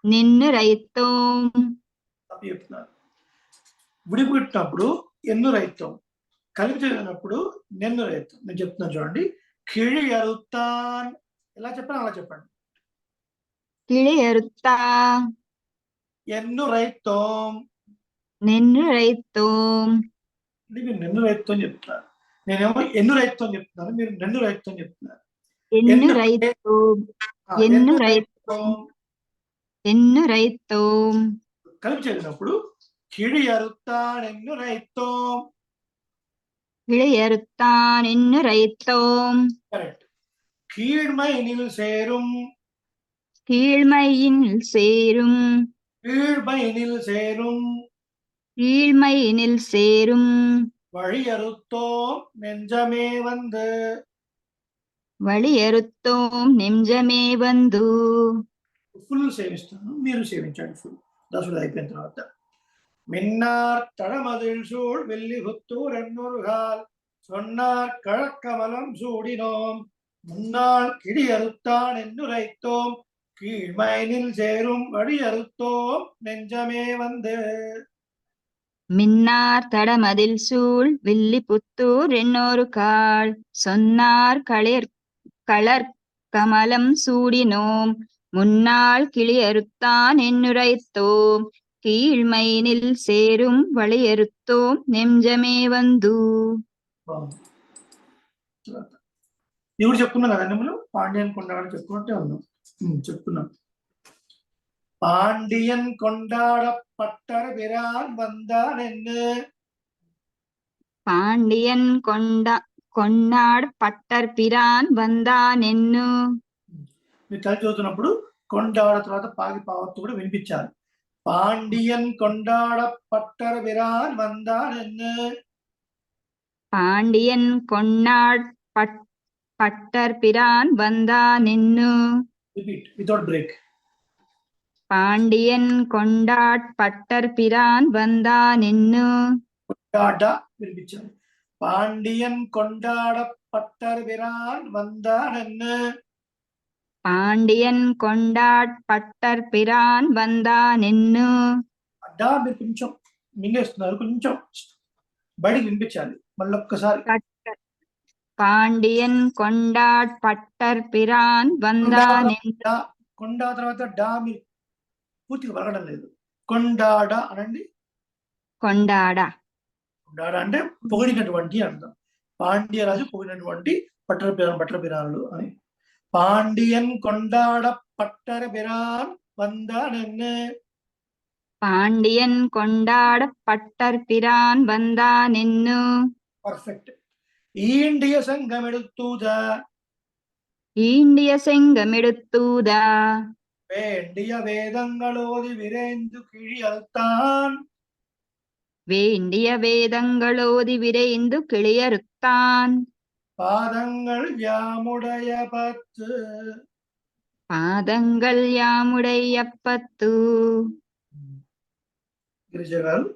నిన్నురైతోం. చెప్తున్నారు. విడిపెట్టినప్పుడు ఎన్నురైతం, కలిపి చదివినప్పుడు నెన్నురైతం. నేను చెప్తున్నాను చూడండి. కిళి అరుతాన్ ఎలా చెప్పండి అలా చెప్పండి. கிளியறுத்தா ఎన్నురైతోం నిన్నురైతోం. అంటే మీరు నెన్నురైతం చెప్తున్నారు. నేనేమో ఎన్ను రైతుతో చెప్తున్నాను, మీరు నెన్ను రైతుతో చెప్తున్నారు. ఎన్ను రైతో ఎన్ను రైతో ఎన్ను రైతో కలిపి చదివినప్పుడు కిడియరుత్తాన్ ఎన్ను రైతో. இழையறுத்தான் என்னு ரைத்தோம் కరెక్ట్. కీழ்మైనిల్ సేరుం, கீழ்மையின் சேரும் கீழ்மைனில் சேரும் கீழ்மையினில் சேரும் வழியறுத்தோம் நெஞ்சமே வந்து. వళియరుత్తోం నెంజమే బంధు. ఫుల్ సేవిస్తాను, మీరు సేవించండి ఫుల్. దశుడు అయిపోయిన తర్వాత మిన్నార్ తడమదిల్ సూడ్ వెల్లి హుత్తూర్ ఎన్నూరుగాల్ சொன்னார் கழக்கமலம் சூடினோம் முன்னாள் கிடியறுத்தான் என்று ரைத்தோம் கீழ்மைனில் சேரும் வழியறுத்தோம் நெஞ்சமே வந்து. மின்னார் தடமதில் சூழ் வில்லி புத்தூர் என்னொரு கால் சொன்னார் களர் கமலம் சூடினோம் முன்னாள் கிளியறுத்தான் ఎన్నురైతోం కీழ்మైనిల్ சேரும் వళియరుత్తోం నెంజమే బంధు. ఇప్పుడు చెప్పుకున్నాం కదండి మనం, పాండ్యన్ కొండాడ చెప్పుకుంటే ఉన్నాం. చెప్పుకున్నాం. పాండియన్ కొండాడ పట్టర బిరాన్ వందాన్ ఎన్ను. పాండియన్ కొన్నాడ్ పట్టర్ పిరాన్ వందాన్ ఎన్ను. మీరు కలిసి చదువుతున్నప్పుడు కొండాడ తర్వాత పాగి పావత్తు కూడా వినిపించాలి. పాండియన్ కొండాడ పట్టర బిరాన్ వందాన్ ఎన్ను. పాండియన్ కొన్నాడ్ పట్టర్ పిరాన్ వందాన్ ఎన్ను. Repeat without break. పాండియన్ కొండాడ్ పట్టర్ పిరాన్ వందాన్ ఎన్ను. కొండాడ వినిపించాలి. పాండియన్ కొండాడ పట్టర్ బిరాన్ వందాన్ ఎన్ను. పాండియన్ కొండాడ్ పట్టర్ పిరాన్ వందాన్ ఎన్ను. అడ్డా మీరు కొంచెం మింగేస్తున్నారు, కొంచెం బయటికి వినిపించాలి మళ్ళీ ఒక్కసారి. పాండియన్ కొండాడ్ పట్టర్ పిరాన్ వందాన్ ఎన్ను. కొండ తర్వాత డా మీరు పూర్తిగా పలకడం లేదు. కొండాడ అనండి. కొండాడ. కొండాడ అంటే పొగిడినటువంటి అర్థం. పాండ్యరాజు పొగిడినటువంటి పట్టర పిరానులు అని. పాండియన్ కొండాడ పట్టర పిరాన్ వందాన్ ఎన్ను. పాండియన్ కొండాడ పట్టర్ పిరాన్ వందాన్ ఎన్ను. పర్ఫెక్ట్. ఈండియ సంఘమెడుతూదా ఈండియ செங்கமெடுத்தூதா വേണ്ടിയ വേദങ്ങളോതി വിരേന്തു കിഴിയറുത്താൻ. വേണ്ടിയ വേദങ്ങളോതി വിരയിന്തു കിളിയറുത്താൻ. പാദങ്ങൾ യാമുടയ പത്ത്. పాదంగల్ యాముడయ్యప్పత్తు. గిరిజ గారు,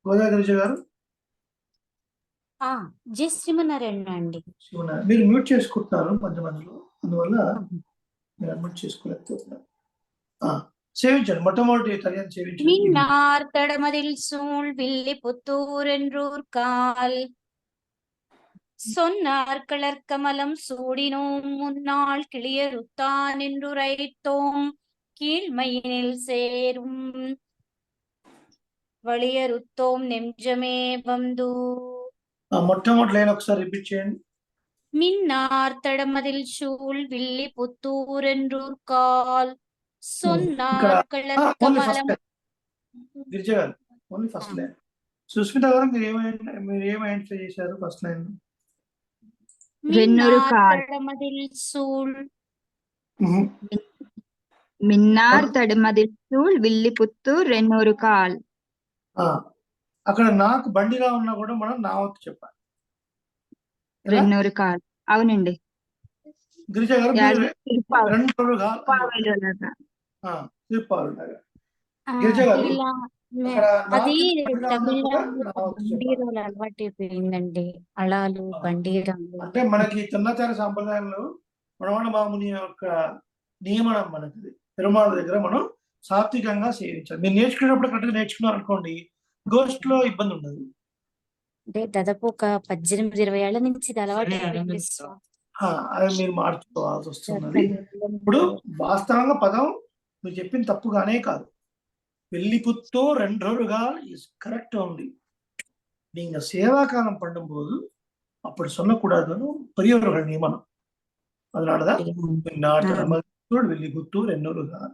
గోదా గిరిజ గారు, జై శ్రీమన్నారాయణ అండి. మీరు మ్యూట్ చేసుకుంటున్నారు మధ్య మధ్యలో, అందువల్ల మీరు అడ్మిట్ చేసుకోలేకపోతున్నారు. సేవించండి, మొట్టమొదటి తరగతి సేవించండి. மின்னார் தடமதில் சூழ் வில்லி புத்தூர் என்றூர் கால் சொன்னார் கமலம் சூடினோம் முன்னாள் கிளியறுத்தான் என்றுரைத்தோம் கீழ்மையினில் சேரும் వళియరుత్తోం నెంజమే బంధు. మొట్టమొదటి లైన్ ఒకసారి రిపీట్ చేయండి. மின்னார் தடமதில் சூழ் வில்லி புத்தூர் என்றூர் கால் சொன்னார் కమలం. గిరిజ గారు ఓన్లీ ఫస్ట్ లైన్. సుస్మిత గారు మీరు ఏమైనా చేశారు ఫస్ట్ లైన్? రెన్నూరు కాల్. தடமதில் சூழ் మిన్నార్ తడమదిల్ సూళ్ విల్లి పుత్తూర్ రెన్నూరు కాల్. అక్కడ నాకు బండిలా ఉన్నా కూడా మనం నావత్తు చెప్పాలి. రెన్నూరు కాల్. అవునండి. గిరిజ గారు రెండు గిరిజ గారు అది బండీరాలు అలవాటు అయిపోయిందండి. అలాలు బండీరాలు అంటే మనకి చిన్నచార సాంప్రదాయంలో మనవణ మాముని యొక్క నియమనం మనకి పెరుమాళ దగ్గర మనం సాత్వికంగా సేవించాలి. మీరు నేర్చుకునేటప్పుడు కరెక్ట్గా నేర్చుకున్నారు అనుకోండి, గోస్ట్ లో ఇబ్బంది ఉండదు. అంటే దాదాపు ఒక 18-20 ఏళ్ల నుంచి ఇది అలవాటు అయిపోయింది. అది మీరు మార్చుకోవాల్సి వస్తున్నది. ఇప్పుడు వాస్తవంగా పదం మీరు చెప్పిన తప్పుగానే కాదు. వెళ్ళిపుత్తో రెండోరుగా కరెక్ట్ ఉంది. நீங்க சேவாகாலம் பண்ணும்போது அப்படி சொல்லக்கூடாதுன்னு பெரியவர்கள் நியமனம். அதனாலதான் நாட்டரமத்தூர் வெள்ளிபுத்தூர் என்னொருதான்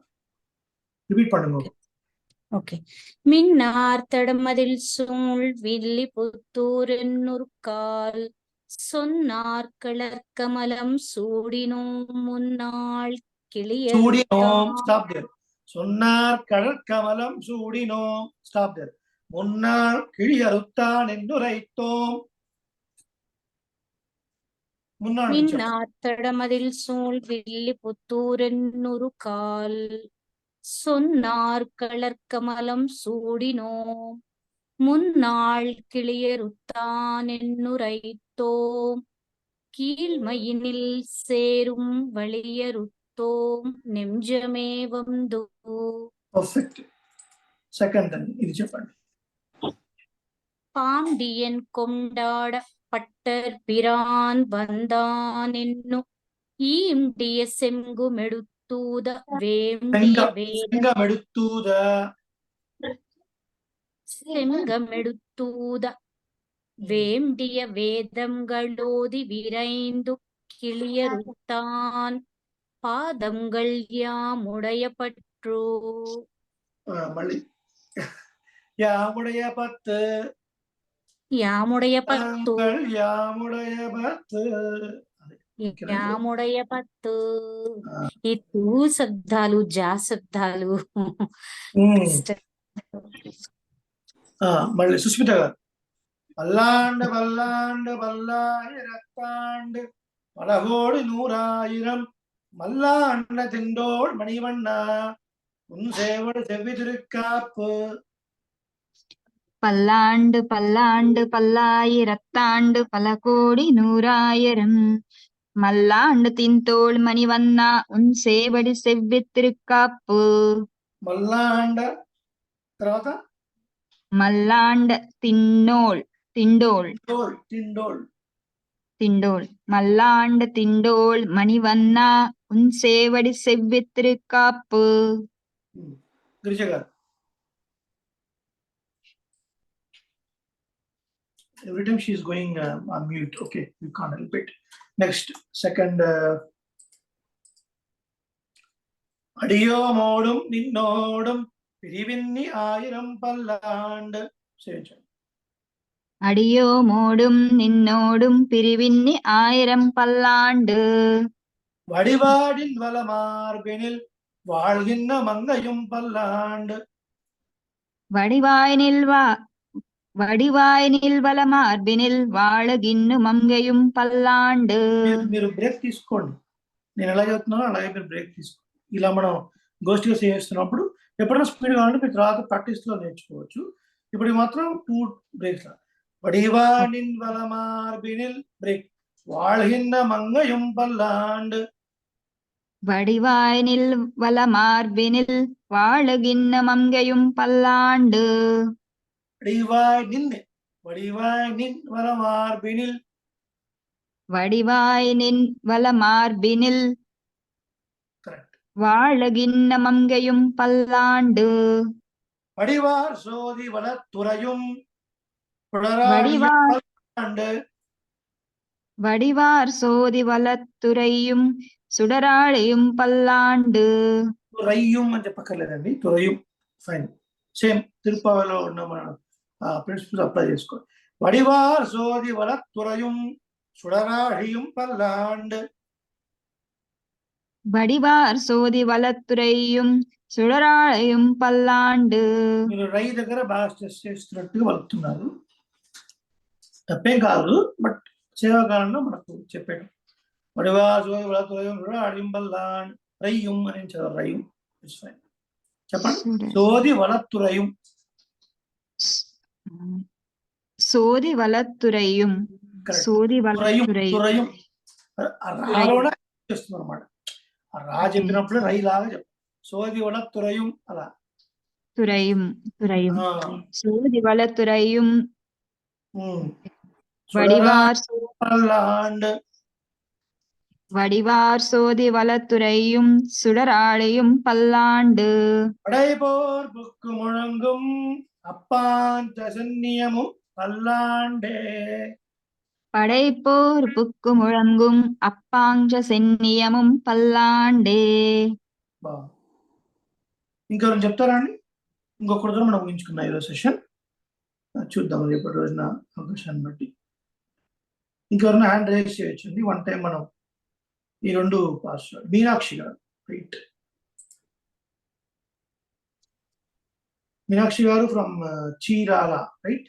ரிப்பீட் பண்ணுங்க. ஓகே. மின்னார் தடமதில் சூழ் வில்லி புத்தூர் என்னுர்கால் சொன்னார் கமலம் சூடினோம் முன்னாள் சூடினோம், கிளியர் ஸ்டாப் தேர். சொன்னார் கடற்கமலம் சூடினோம், ஸ்டாப் தேர். முன்னாள் கிழியறுத்தான் என்னுரைத்தோம். முன்னாள் மிச்சம். மின்னார் தடமதில் சூழ் வில்லி புத்தூர் என்னுர்கால் சொன்னார் கமலம் சூடினோம் முன்னாள் கிளியறுத்தான் என்னுரைத்தோம் கீழ்மையினில் சேரும் வழியறுத்தோம் நெஞ்சமே வந்து. పర్ఫెక్ట్. సెకండ్ అండి, ఇది చెప్పండి. பாண்டியன் கொண்டாட பட்டர் பிரான் வந்தான் என்னும் ஈண்டிய செங்குமெடுத்தூத வேண்டிய செங்கமெடுத்தூத செங்கமெடுத்தூத வேண்டிய வேதங்களோதி விரைந்து கிளியறுத்தான் பாதங்கள் யாமுடைய பற்றோ. మళ్ళీ యాముடைய పత్తు யாமுடைய பத்து యాముடைய పత్తు యాముடைய పత్తు. ఈ తూ శబ్దాలు జా శబ్దాలు మళ్ళీ సుస్మిత గారు. பல்லாண்டு பல்லாண்டு பல்லாயிரத்தாண்டு பல கோடி நூறாயிரம் மல்லாண்ட திண்டோள் மணிவண்ணா உன் சேவடு செவ்வி திருக்காப்பு. பல்லாண்டு பல்லாண்டு பல்லாயிரத்தாண்டு பல கோடி நூறாயிரம் மல்லாண்டு தின்தோள் மணிவண்ணா உன் சேவடி செவ்வி திருக்காப்பு. మల్లాండ తర్వాత మల్లాండ తిన్నోళ్ తిండోళ్ తిండోళ్ తిండోళ్ తిండోళ్ మల్లాండ తిండోళ్ మణివన్నా ఉన్ సేవడి సెవ్వి తిరుకాப்பு. గిరిజ గారు. Every time she is going on mute. Okay, you can't help it. Next, second. அடியோமோடும் நின்னோடும் பிரிவின்னி ஆயிரம் பல்லாண்டு. அடியோமோடும் நின்னோடும் பிரிவின்னி ஆயிரம் பல்லாண்டு வடிவாடின் வளமார்பினில் வாழ்கின்ற மங்கையும் பல்லாண்டு. వడివాయ్ నిల్వల మార్బినిల్ వాళగిన్ను మంగయుం పల్లాండు. మీరు బ్రేక్ తీసుకోండి. నేను ఎలా చెప్తున్నానో అలాగే మీరు బ్రేక్ తీసుకోండి. ఇలా మనం గోష్ఠిగా చేస్తున్నప్పుడు ఎప్పుడైనా స్పీడ్ కావాలంటే మీరు తర్వాత ప్రాక్టీస్లో నేర్చుకోవచ్చు. ఇప్పుడు మాత్రం 2 బ్రేక్స్. వడివాడిన్ వలమార్బినిల్ బ్రేక్ வாழ்கின்ற மங்கையும் பல்லாண்டு. வடிவாய் நில்வல மார்பினில் வாழுகின்ற மங்கையும் பல்லாண்டு. வடிவாய் நின் வலமார்பினில் வடிவாய் நின் வலமார்பினில் வாழுகின்ற மங்கையும் பல்லாண்டு. வடிவார் சோதி வளத்துறையும் வடிவார் சோதி வளத்துறையும் சுடராழையும் பல்லாண்டு. துறையும் అని చెప్పక్కర్లేదండి, తురయం ఫైన్. సేమ్ తిరుపావలో ఉన్న మన ప్రిన్సిపల్స్ అప్లై చేసుకో. వడివార్ సోది వలతురయం சுடராழியும் பல்லாண்டு. వడివార్ సోది వలతురయం సుడరాళయం పల్లాండు. మీరు రై దగ్గర బాగా స్ట్రెస్ చేస్తున్నట్టుగా వలుతున్నారు. తప్పేం కాదు, బట్ సేవాకాలంలో మనకు చెప్పాడు. వడివార్ సోది వలతురయం సుడరాழியும் పల్లాండు. రయ్యం అని చదవాలి, రయ్యం. చెప్పండి. సోది వలతురయం. సోది వలతురయం. సోది వలతురయం చేస్తుంది అనమాట. ఆ రా చెప్పినప్పుడు రై లాగా చెప్ప. సోది వలతురయం అలా. తురయం తురయం సోది వలతురయం. వడివార్ பல்லாண்டு. வடிவார் சோதி வலத்துறையும் சுடராழையும் பல்லாண்டு. படைபோர் புக்கு முழங்கும் அப்பான் தசன்னியமும் பல்லாண்டே படைப்போர் புக்கு முழங்கும் అప్పాంచ సెన్నియముం పల్లాండే. బాగుంది. ఇంకెవరైనా చెప్తారా అండి? ఇంకొకరితో మనం ఊహించుకున్నాం ఈరోజు సెషన్. చూద్దాం రేపటి రోజున అవకాశాన్ని బట్టి. ఇంకెవరైనా హ్యాండ్ రైజ్ చేయొచ్చండి. వన్ టైం మనం ఈ రెండు పాస్. మీనాక్షి గారు, రైట్. మీనాక్షి గారు ఫ్రమ్ చీరాల, రైట్.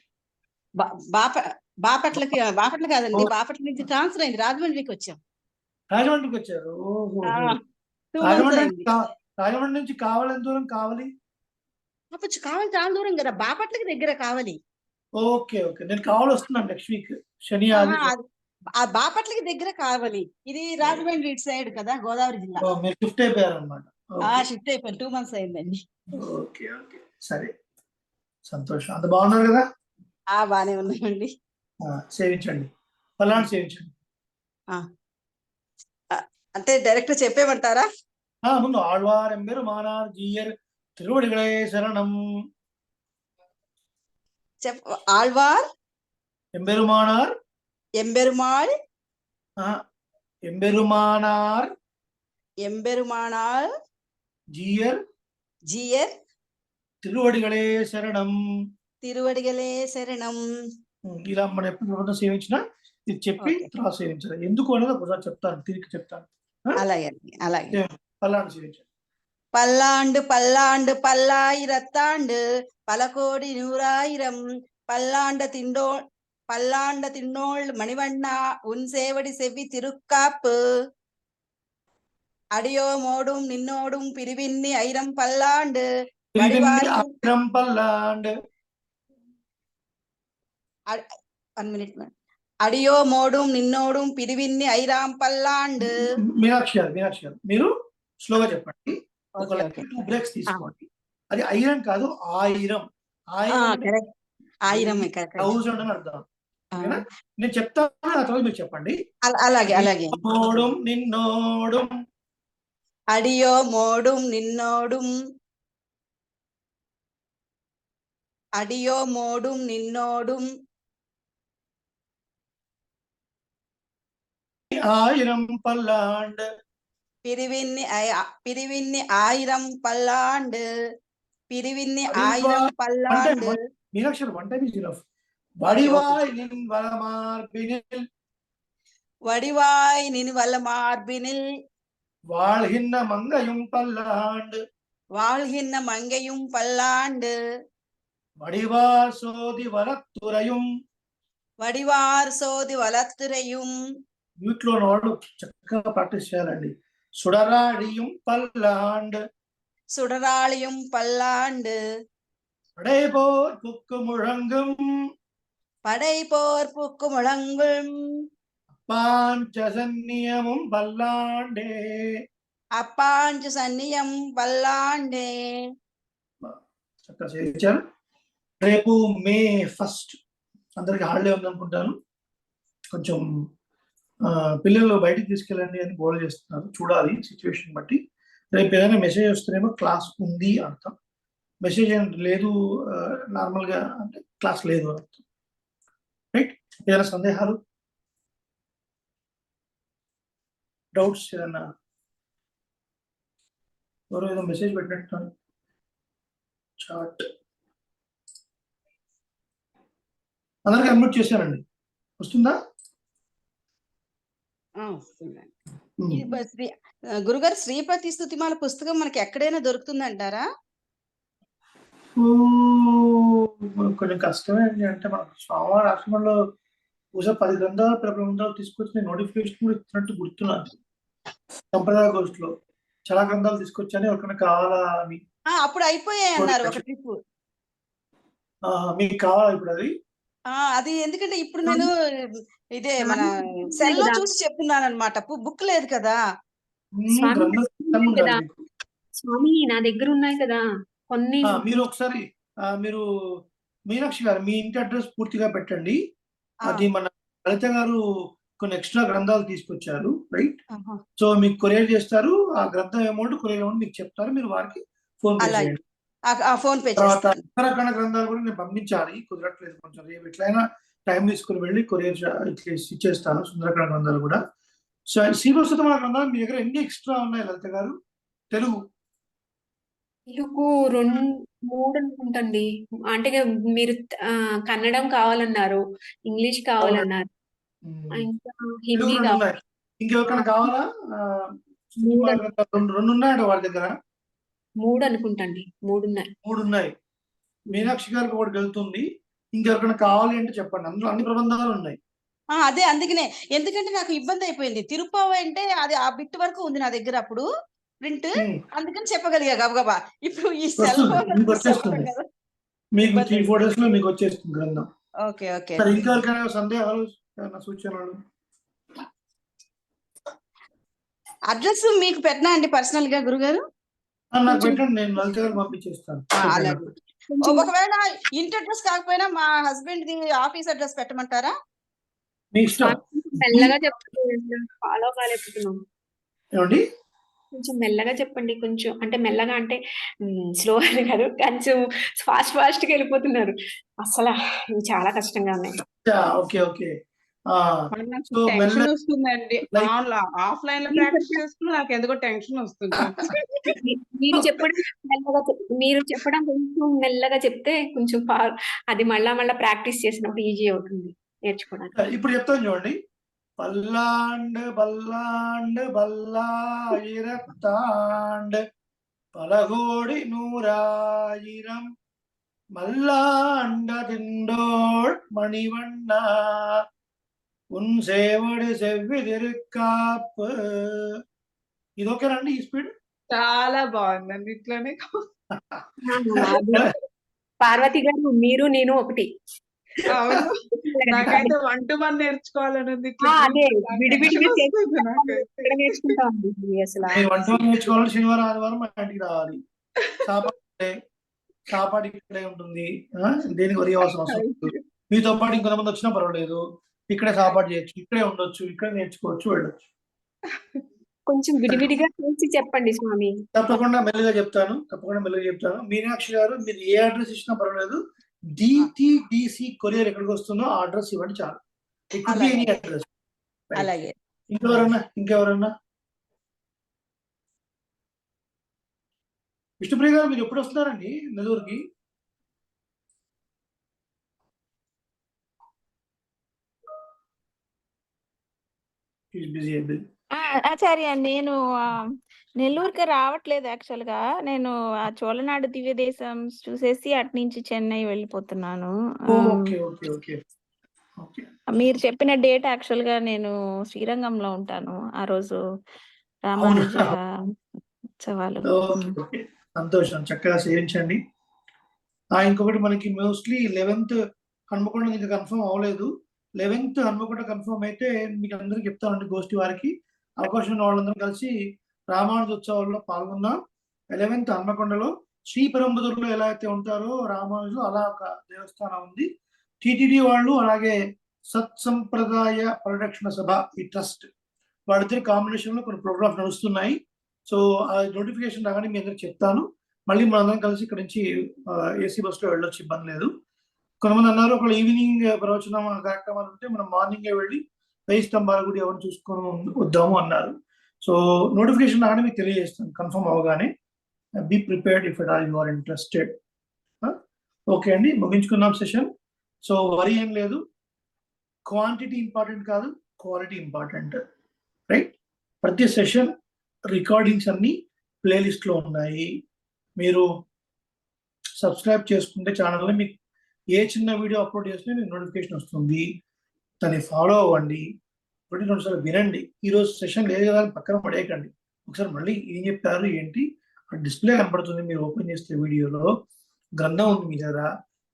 బాపట్ల కాదండి, బాపట్ల నుంచి ట్రాన్స్ఫర్ అయింది, రాజమండ్రికి వచ్చాం. రాజమండ్రికి వచ్చారు. ఓహో. 2 months అయింది. రాజమండ్రి నుంచి కావాలి ఎంత దూరం? కావాలి కావాలి చాలా దూరం కదా, బాపట్లకి దగ్గర కావాలి. Okay okay. నేను కావాలి వస్తున్నాను నెక్స్ట్ వీక్ శని ఆది. ఆ బాపట్లకి దగ్గర కావాలి. ఇది రాజమండ్రి ఇటు సైడ్ కదా, గోదావరి జిల్లా. మీరు షిఫ్ట్ అయిపోయారు అనమాట. షిఫ్ట్ అయిపోయింది, 2 months అయిందండి. ఓకే ఓకే, సరే, సంతోషం. అంత బాగున్నారు కదా? బానే ఉన్నామండి. సేవించండి, పల్లాండి సేవించండి. అంటే డైరెక్ట్ చెప్పేమంటారా? ముందు ఆళ్వార్ ఎంబెరుమానార్ జీయర్ తిరువడిగళే శరణం. ఆళ్వార్ ఎంబెరుమానార్ ఎంబెరుమాళ్ ఎంబెరుమానార్ ఎంబెరుమానార్ జీయర్ జీయర్ తిరువడిగళే శరణం. తిరువడిగలే శరణం. ఇలా మనం ఎప్పుడు ప్రభుత్వం సేవించినా ఇది చెప్పి తర్వాత సేవించాలి. ఎందుకు అనేది ఒకసారి చెప్తాను, తిరిగి చెప్తాను. అలాగే అలాగే. పల్లాండి సేవించాలి. பல்லாண்டு பல்லாண்டு பல்லாயிரத்தாண்டு பல கோடி நூறாயிரம் பல்லாண்ட தின்னோள் மணிவண்ணா உன் சேவடி செவ்வி திருக்காப்பு அடியோ மோடும் நின்னோடும் பிரிவின்னி ஐரம் பல்லாண்டு పల్లాండు. 1 minute. అడియో మోడుం నిన్నోడుం పిరివిన్ని ఐరాం పల్లాండు. మీనాక్షి గారు మీరు స్లోగా చెప్పండి. ఒక 2 బ్రేక్స్ తీసుకోండి. అది ఐరం కాదు, ఆయిరం. ఆయిరం 1000 అని అర్థం. నేను చెప్తాను, ఆ తర్వాత మీరు చెప్పండి. అలాగే అలాగే. మోడుం నిన్నోడుం. అడియో మోడుం నిన్నోడుం. అడియో మోడుం నిన్నోడుం ஆயிரம் பல்லாண்டு. பிரிவின்னி ஆயிரம் பல்லாண்டு. பிரிவின்னி ஆயிரம் பல்லாண்டு. Meenakshi, one time is enough. வடிவாய் நின் வலமார்பினில். வடிவாய் நின் வலமார்பினில். வாழ்கின்ற மங்கையும் பல்லாண்டு. வாழ்கின்ற மங்கையும் பல்லாண்டு. வடிவார் சோதி வலத்துறையும். వడివార్ సోది వలత్తురయం. మ్యూట్ లో ఉన్నవాళ్ళు చక్కగా ప్రాక్టీస్ చేయాలండి. సుడరాడియం పల్లాండు. సుడరాళియం పల్లాండు. படைபோர் புக்கு முழங்கும். படைபோர் புக்கு முழங்கும். அப்பாஞ்ச சன்னியமும் பல்லாண்டே. అప్పాంచ సన్నియం పల్లాండే. చక్కగా చేయించారు. రేపు May 1st అందరికి హాలిడే ఉందనుకుంటాను. కొంచెం పిల్లలు బయటికి తీసుకెళ్ళండి అని గోల్ చేస్తున్నారు. చూడాలి సిచ్యువేషన్ బట్టి. రేపు ఏదైనా మెసేజ్ వస్తేనేమో క్లాస్ ఉంది అర్థం, మెసేజ్ లేదు నార్మల్గా అంటే క్లాస్ లేదు అని అర్థం. రైట్. ఏదైనా సందేహాలు, డౌట్స్ ఏదైనా? ఎవరో ఏదో మెసేజ్ పెట్టినట్టు చాట్. అందరికి అన్మ్యూట్ చేశానండి. వస్తుందా? గురుగారు, శ్రీపతి స్తుతిమాల పుస్తకం మనకి ఎక్కడైనా దొరుకుతుందంటారా? కొంచెం కష్టమే అండి. అంటే మన స్వామివారి ఆశ్రమంలో బహుశా 10 గ్రంథాలు, 10 గ్రంథాలు తీసుకొచ్చి నోటిఫికేషన్ కూడా ఇచ్చినట్టు గుర్తున్నాను. సంప్రదాయ గోష్ఠిలో చాలా గ్రంథాలు తీసుకొచ్చాను, ఎవరికైనా కావాలా అని. అప్పుడు అయిపోయాయి అన్నారు ఒక ట్రిప్. మీకు కావాలా ఇప్పుడు అది? అది ఎందుకంటే ఇప్పుడు నేను ఇదే మన సెల్ లో చూసి చెప్తున్నాను అనమాట. బుక్ లేదు కదా. స్వామి నా దగ్గర ఉన్నాయి కదా కొన్ని. మీరు ఒకసారి మీరు మీనాక్షి గారు మీ ఇంటి అడ్రస్ పూర్తిగా పెట్టండి. అది మన లలిత గారు కొన్ని ఎక్స్ట్రా గ్రంథాలు తీసుకొచ్చారు, రైట్? సో మీకు కొరియర్ చేస్తారు. ఆ గ్రంథం అమౌంట్, కొరియర్ అమౌంట్ మీకు చెప్తారు. మీరు వారికి ఫోన్ చేయండి. ఫోన్ పే తర్వాత చేస్తాను. ఉత్తరాఖండ గ్రంథాలు కూడా నేను పంపించాలి, కుదరట్లేదు కొంచెం. రేపు ఎట్లయినా టైం తీసుకుని వెళ్ళి కొరియర్ ఇచ్చేస్తాను సుందరకాండ గ్రంథాలు కూడా. సో శ్రీవత్సతమ గ్రంథాలు మీ దగ్గర ఎన్ని ఎక్స్ట్రా ఉన్నాయి లలిత గారు? తెలుగు తెలుగు 3 అనుకుంటండి. అంటే మీరు కన్నడం కావాలన్నారు, ఇంగ్లీష్ కావాలన్నారు, ఇంకా హిందీ తెలుగు 2 కావాలి. ఉన్నాయి. ఇంకెవరికైనా కావాలా? రెండు ఉన్నాయండి వాడి దగ్గర. 3 అనుకుంటండి. 3 ఉన్నాయి. 3 ఉన్నాయి. మీనాక్షి గారికి ఒకటి వెళ్తుంది. ఇంకెవరికైనా కావాలి అంటే చెప్పండి. అందులో అన్ని ప్రబంధాలు ఉన్నాయి. అదే అందుకనే, ఎందుకంటే నాకు ఇబ్బంది అయిపోయింది. తిరుప్పావ అంటే అది ఆ బిట్ వరకు ఉంది నా దగ్గర అప్పుడు ప్రింట్, అందుకని చెప్పగలిగా గబగబా. ఇప్పుడు ఈ సెల్ ఫోన్ వచ్చేస్తుంది మీకు 3-4 డేస్ లో మీకు వచ్చేస్తుంది గ్రంథం. Okay okay. సరే, ఇంకెవరికైనా సందేహాలు, సూచనలు? అడ్రస్ మీకు పెట్టనా అండి పర్సనల్ గా గురుగారు? నాకు పెట్టండి, నేను లలిత గారు పంపించేస్తాను. అలాగే. ఒకవేళ ఇంటి అడ్రస్ కాకపోయినా మా హస్బెండ్ ది ఆఫీస్ అడ్రస్ పెట్టమంటారా? మీ ఇష్టం. మెల్లగా చెప్పండి, ఫాలో కాలేకపోతున్నాం. ఏమండి? కొంచెం మెల్లగా చెప్పండి. కొంచెం అంటే మెల్లగా అంటే స్లో అని కాదు, కొంచెం ఫాస్ట్ గా వెళ్ళిపోతున్నారు. అసలు ఇవి చాలా కష్టంగా ఉన్నాయి. Okay okay. టెన్షన్ వస్తుందండి. ఆఫ్లైన్ లో ప్రాక్టీస్ చేసుకుని నాకు ఎందుకో టెన్షన్ వస్తుంది. మీరు చెప్పడం కొంచెం మెల్లగా చెప్తే కొంచెం అది మళ్ళా ప్రాక్టీస్ చేసినప్పుడు ఈజీ అవుతుంది నేర్చుకోవడానికి. ఇప్పుడు చెప్తాను చూడండి. பல்லாண்டு பல்லாண்டு பல்லாயிரத்தாண்டு பல கோடி நூறாயிரம் மல்லாண்ட திண்டோள் மணிவண்ணா உன் సేవడి సెవ్వి తిరుక్కాపు. ఇది ఓకేనండి? ఈ స్పీడ్ చాలా బాగుందండి. ఇట్లానే పార్వతి గారు, మీరు నేను ఒకటి. అవును, నాకైతే 1 to 1 నేర్చుకోవాలని ఉంది. అదే విడివిడిగా నేర్చుకుంటాం అసలు. 1 to 1 నేర్చుకోవాలి. శనివారం ఆదివారం మా ఇంటికి రావాలి. సాపాటు ఇక్కడే ఉంటుంది. దేనికి వరి అవసరం. మీతో పాటు ఇంకొంతమంది వచ్చినా పర్వాలేదు. ఇక్కడే సాపాటు చేయొచ్చు, ఇక్కడే ఉండొచ్చు, ఇక్కడే నేర్చుకోవచ్చు, వెళ్ళొచ్చు. కొంచెం విడివిడిగా చేసి చెప్పండి స్వామి. తప్పకుండా మెల్లగా చెప్తాను. మీనాక్షి గారు, మీరు ఏ అడ్రస్ ఇచ్చినా పర్వాలేదు. DTDC కొరియర్ ఎక్కడికి వస్తుందో ఆ అడ్రస్ ఇవ్వండి చాలు. అడ్రస్. అలాగే. ఇంకెవరన్నా? విష్ణుప్రియ గారు, మీరు ఎప్పుడు వస్తున్నారండి నెల్లూరుకి? ఆచార్య, నేను నెల్లూరుకి రావట్లేదు. యాక్చువల్ గా నేను ఆ చోళనాడు దివ్య దేశం చూసేసి అటు నుంచి చెన్నై వెళ్ళిపోతున్నాను. మీరు చెప్పిన డేట్ యాక్చువల్ గా నేను శ్రీరంగంలో ఉంటాను ఆ రోజు, రామానుజ ఉత్సవాలు. సంతోషం, చక్కగా సేవించండి. ఇంకొకటి మనకి మోస్ట్లీ 11th హన్మకొండ ఇంకా కన్ఫర్మ్ అవ్వలేదు. 11th హన్మకొండ కన్ఫర్మ్ అయితే మీకు అందరికి చెప్తానండి. గోష్ఠి వారికి అవకాశం ఉన్న వాళ్ళందరూ కలిసి రామానుజ ఉత్సవాల్లో పాల్గొందాం. 11th హన్మకొండలో శ్రీపెరంబదూరులో ఎలా అయితే ఉంటారో రామానుజులు, అలా ఒక దేవస్థానం ఉంది. టిటిడి వాళ్ళు, అలాగే సత్సంప్రదాయ పరిరక్షణ సభ, ఈ ట్రస్ట్, వాళ్ళిద్దరి కాంబినేషన్ లో కొన్ని ప్రోగ్రామ్స్ నడుస్తున్నాయి. సో ఆ నోటిఫికేషన్ రాగానే మీ అందరికి చెప్తాను. మళ్ళీ మనందరం కలిసి ఇక్కడ నుంచి ఏసీ బస్ లో వెళ్ళొచ్చు, ఇబ్బంది లేదు. కొంతమంది అన్నారు ఒకవేళ ఈవినింగ్ ప్రవచన కార్యక్రమాలు ఉంటే మనం మార్నింగే వెళ్ళి 10 స్తంభాల గుడి ఎవరు చూసుకొని వద్దాము అన్నారు. సో నోటిఫికేషన్ రాగానే మీకు తెలియజేస్తాను కన్ఫర్మ్ అవగానే. Be prepared if at all you are interested. Okay అండి, ముగించుకున్నాం సెషన్. సో వరి ఏం లేదు. క్వాంటిటీ ఇంపార్టెంట్ కాదు, క్వాలిటీ ఇంపార్టెంట్, రైట్? ప్రతి సెషన్ రికార్డింగ్స్ అన్ని ప్లేలిస్ట్ లో ఉన్నాయి. మీరు సబ్స్క్రైబ్ చేసుకుంటే ఛానల్ని మీకు ఏ చిన్న వీడియో అప్లోడ్ చేసినా మీకు నోటిఫికేషన్ వస్తుంది. దాన్ని ఫాలో అవ్వండి. 1-2 సార్లు వినండి. ఈరోజు సెషన్ లేదు కదా అని పక్కన పడేయకండి. ఒకసారి మళ్ళీ ఏం చెప్పారు ఏంటి డిస్ప్లే కనపడుతుంది. మీరు ఓపెన్ చేస్తే వీడియోలో గ్రంథం ఉంది మీ దగ్గర.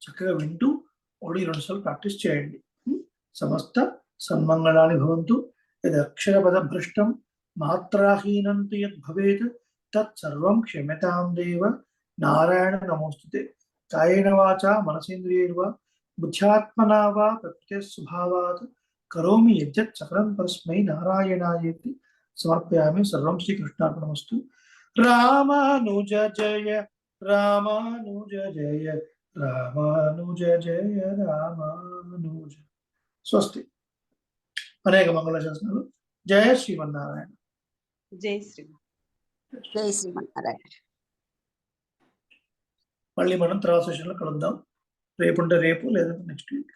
చక్కగా వింటూ 1-2 సార్లు ప్రాక్టీస్ చేయండి. సమస్త సన్మంగళాని భవంతు. యద్ అక్షరపద భ్రష్టం మాత్రాహీనం తు యద్ భవేత్ తత్ సర్వం క్షమ్యతాం దేవ నారాయణ నమోస్తుతే. కాయేన వాచా మనసేంద్రియైర్వా బుద్ధ్యాత్మనా వా ప్రకృతే స్వభావాత్ కరోమి యద్యత్ సకలం పరస్మై నారాయణాయేతి సమర్పయామి. సర్వం శ్రీకృష్ణార్పణమస్తు. రామానుజ జయ రామానుజ జయ రామానుజ జయ రామానుజ. స్వస్తి. అనేక మంగళాశాసనాలు. జయ శ్రీమన్నారాయణ. జై శ్రీ. జై శ్రీమన్నారాయణ. మళ్ళీ మనం తర్వాత సెషన్లో కలుద్దాం. రేపు ఉంటే రేపు, లేదంటే నెక్స్ట్ వీక్.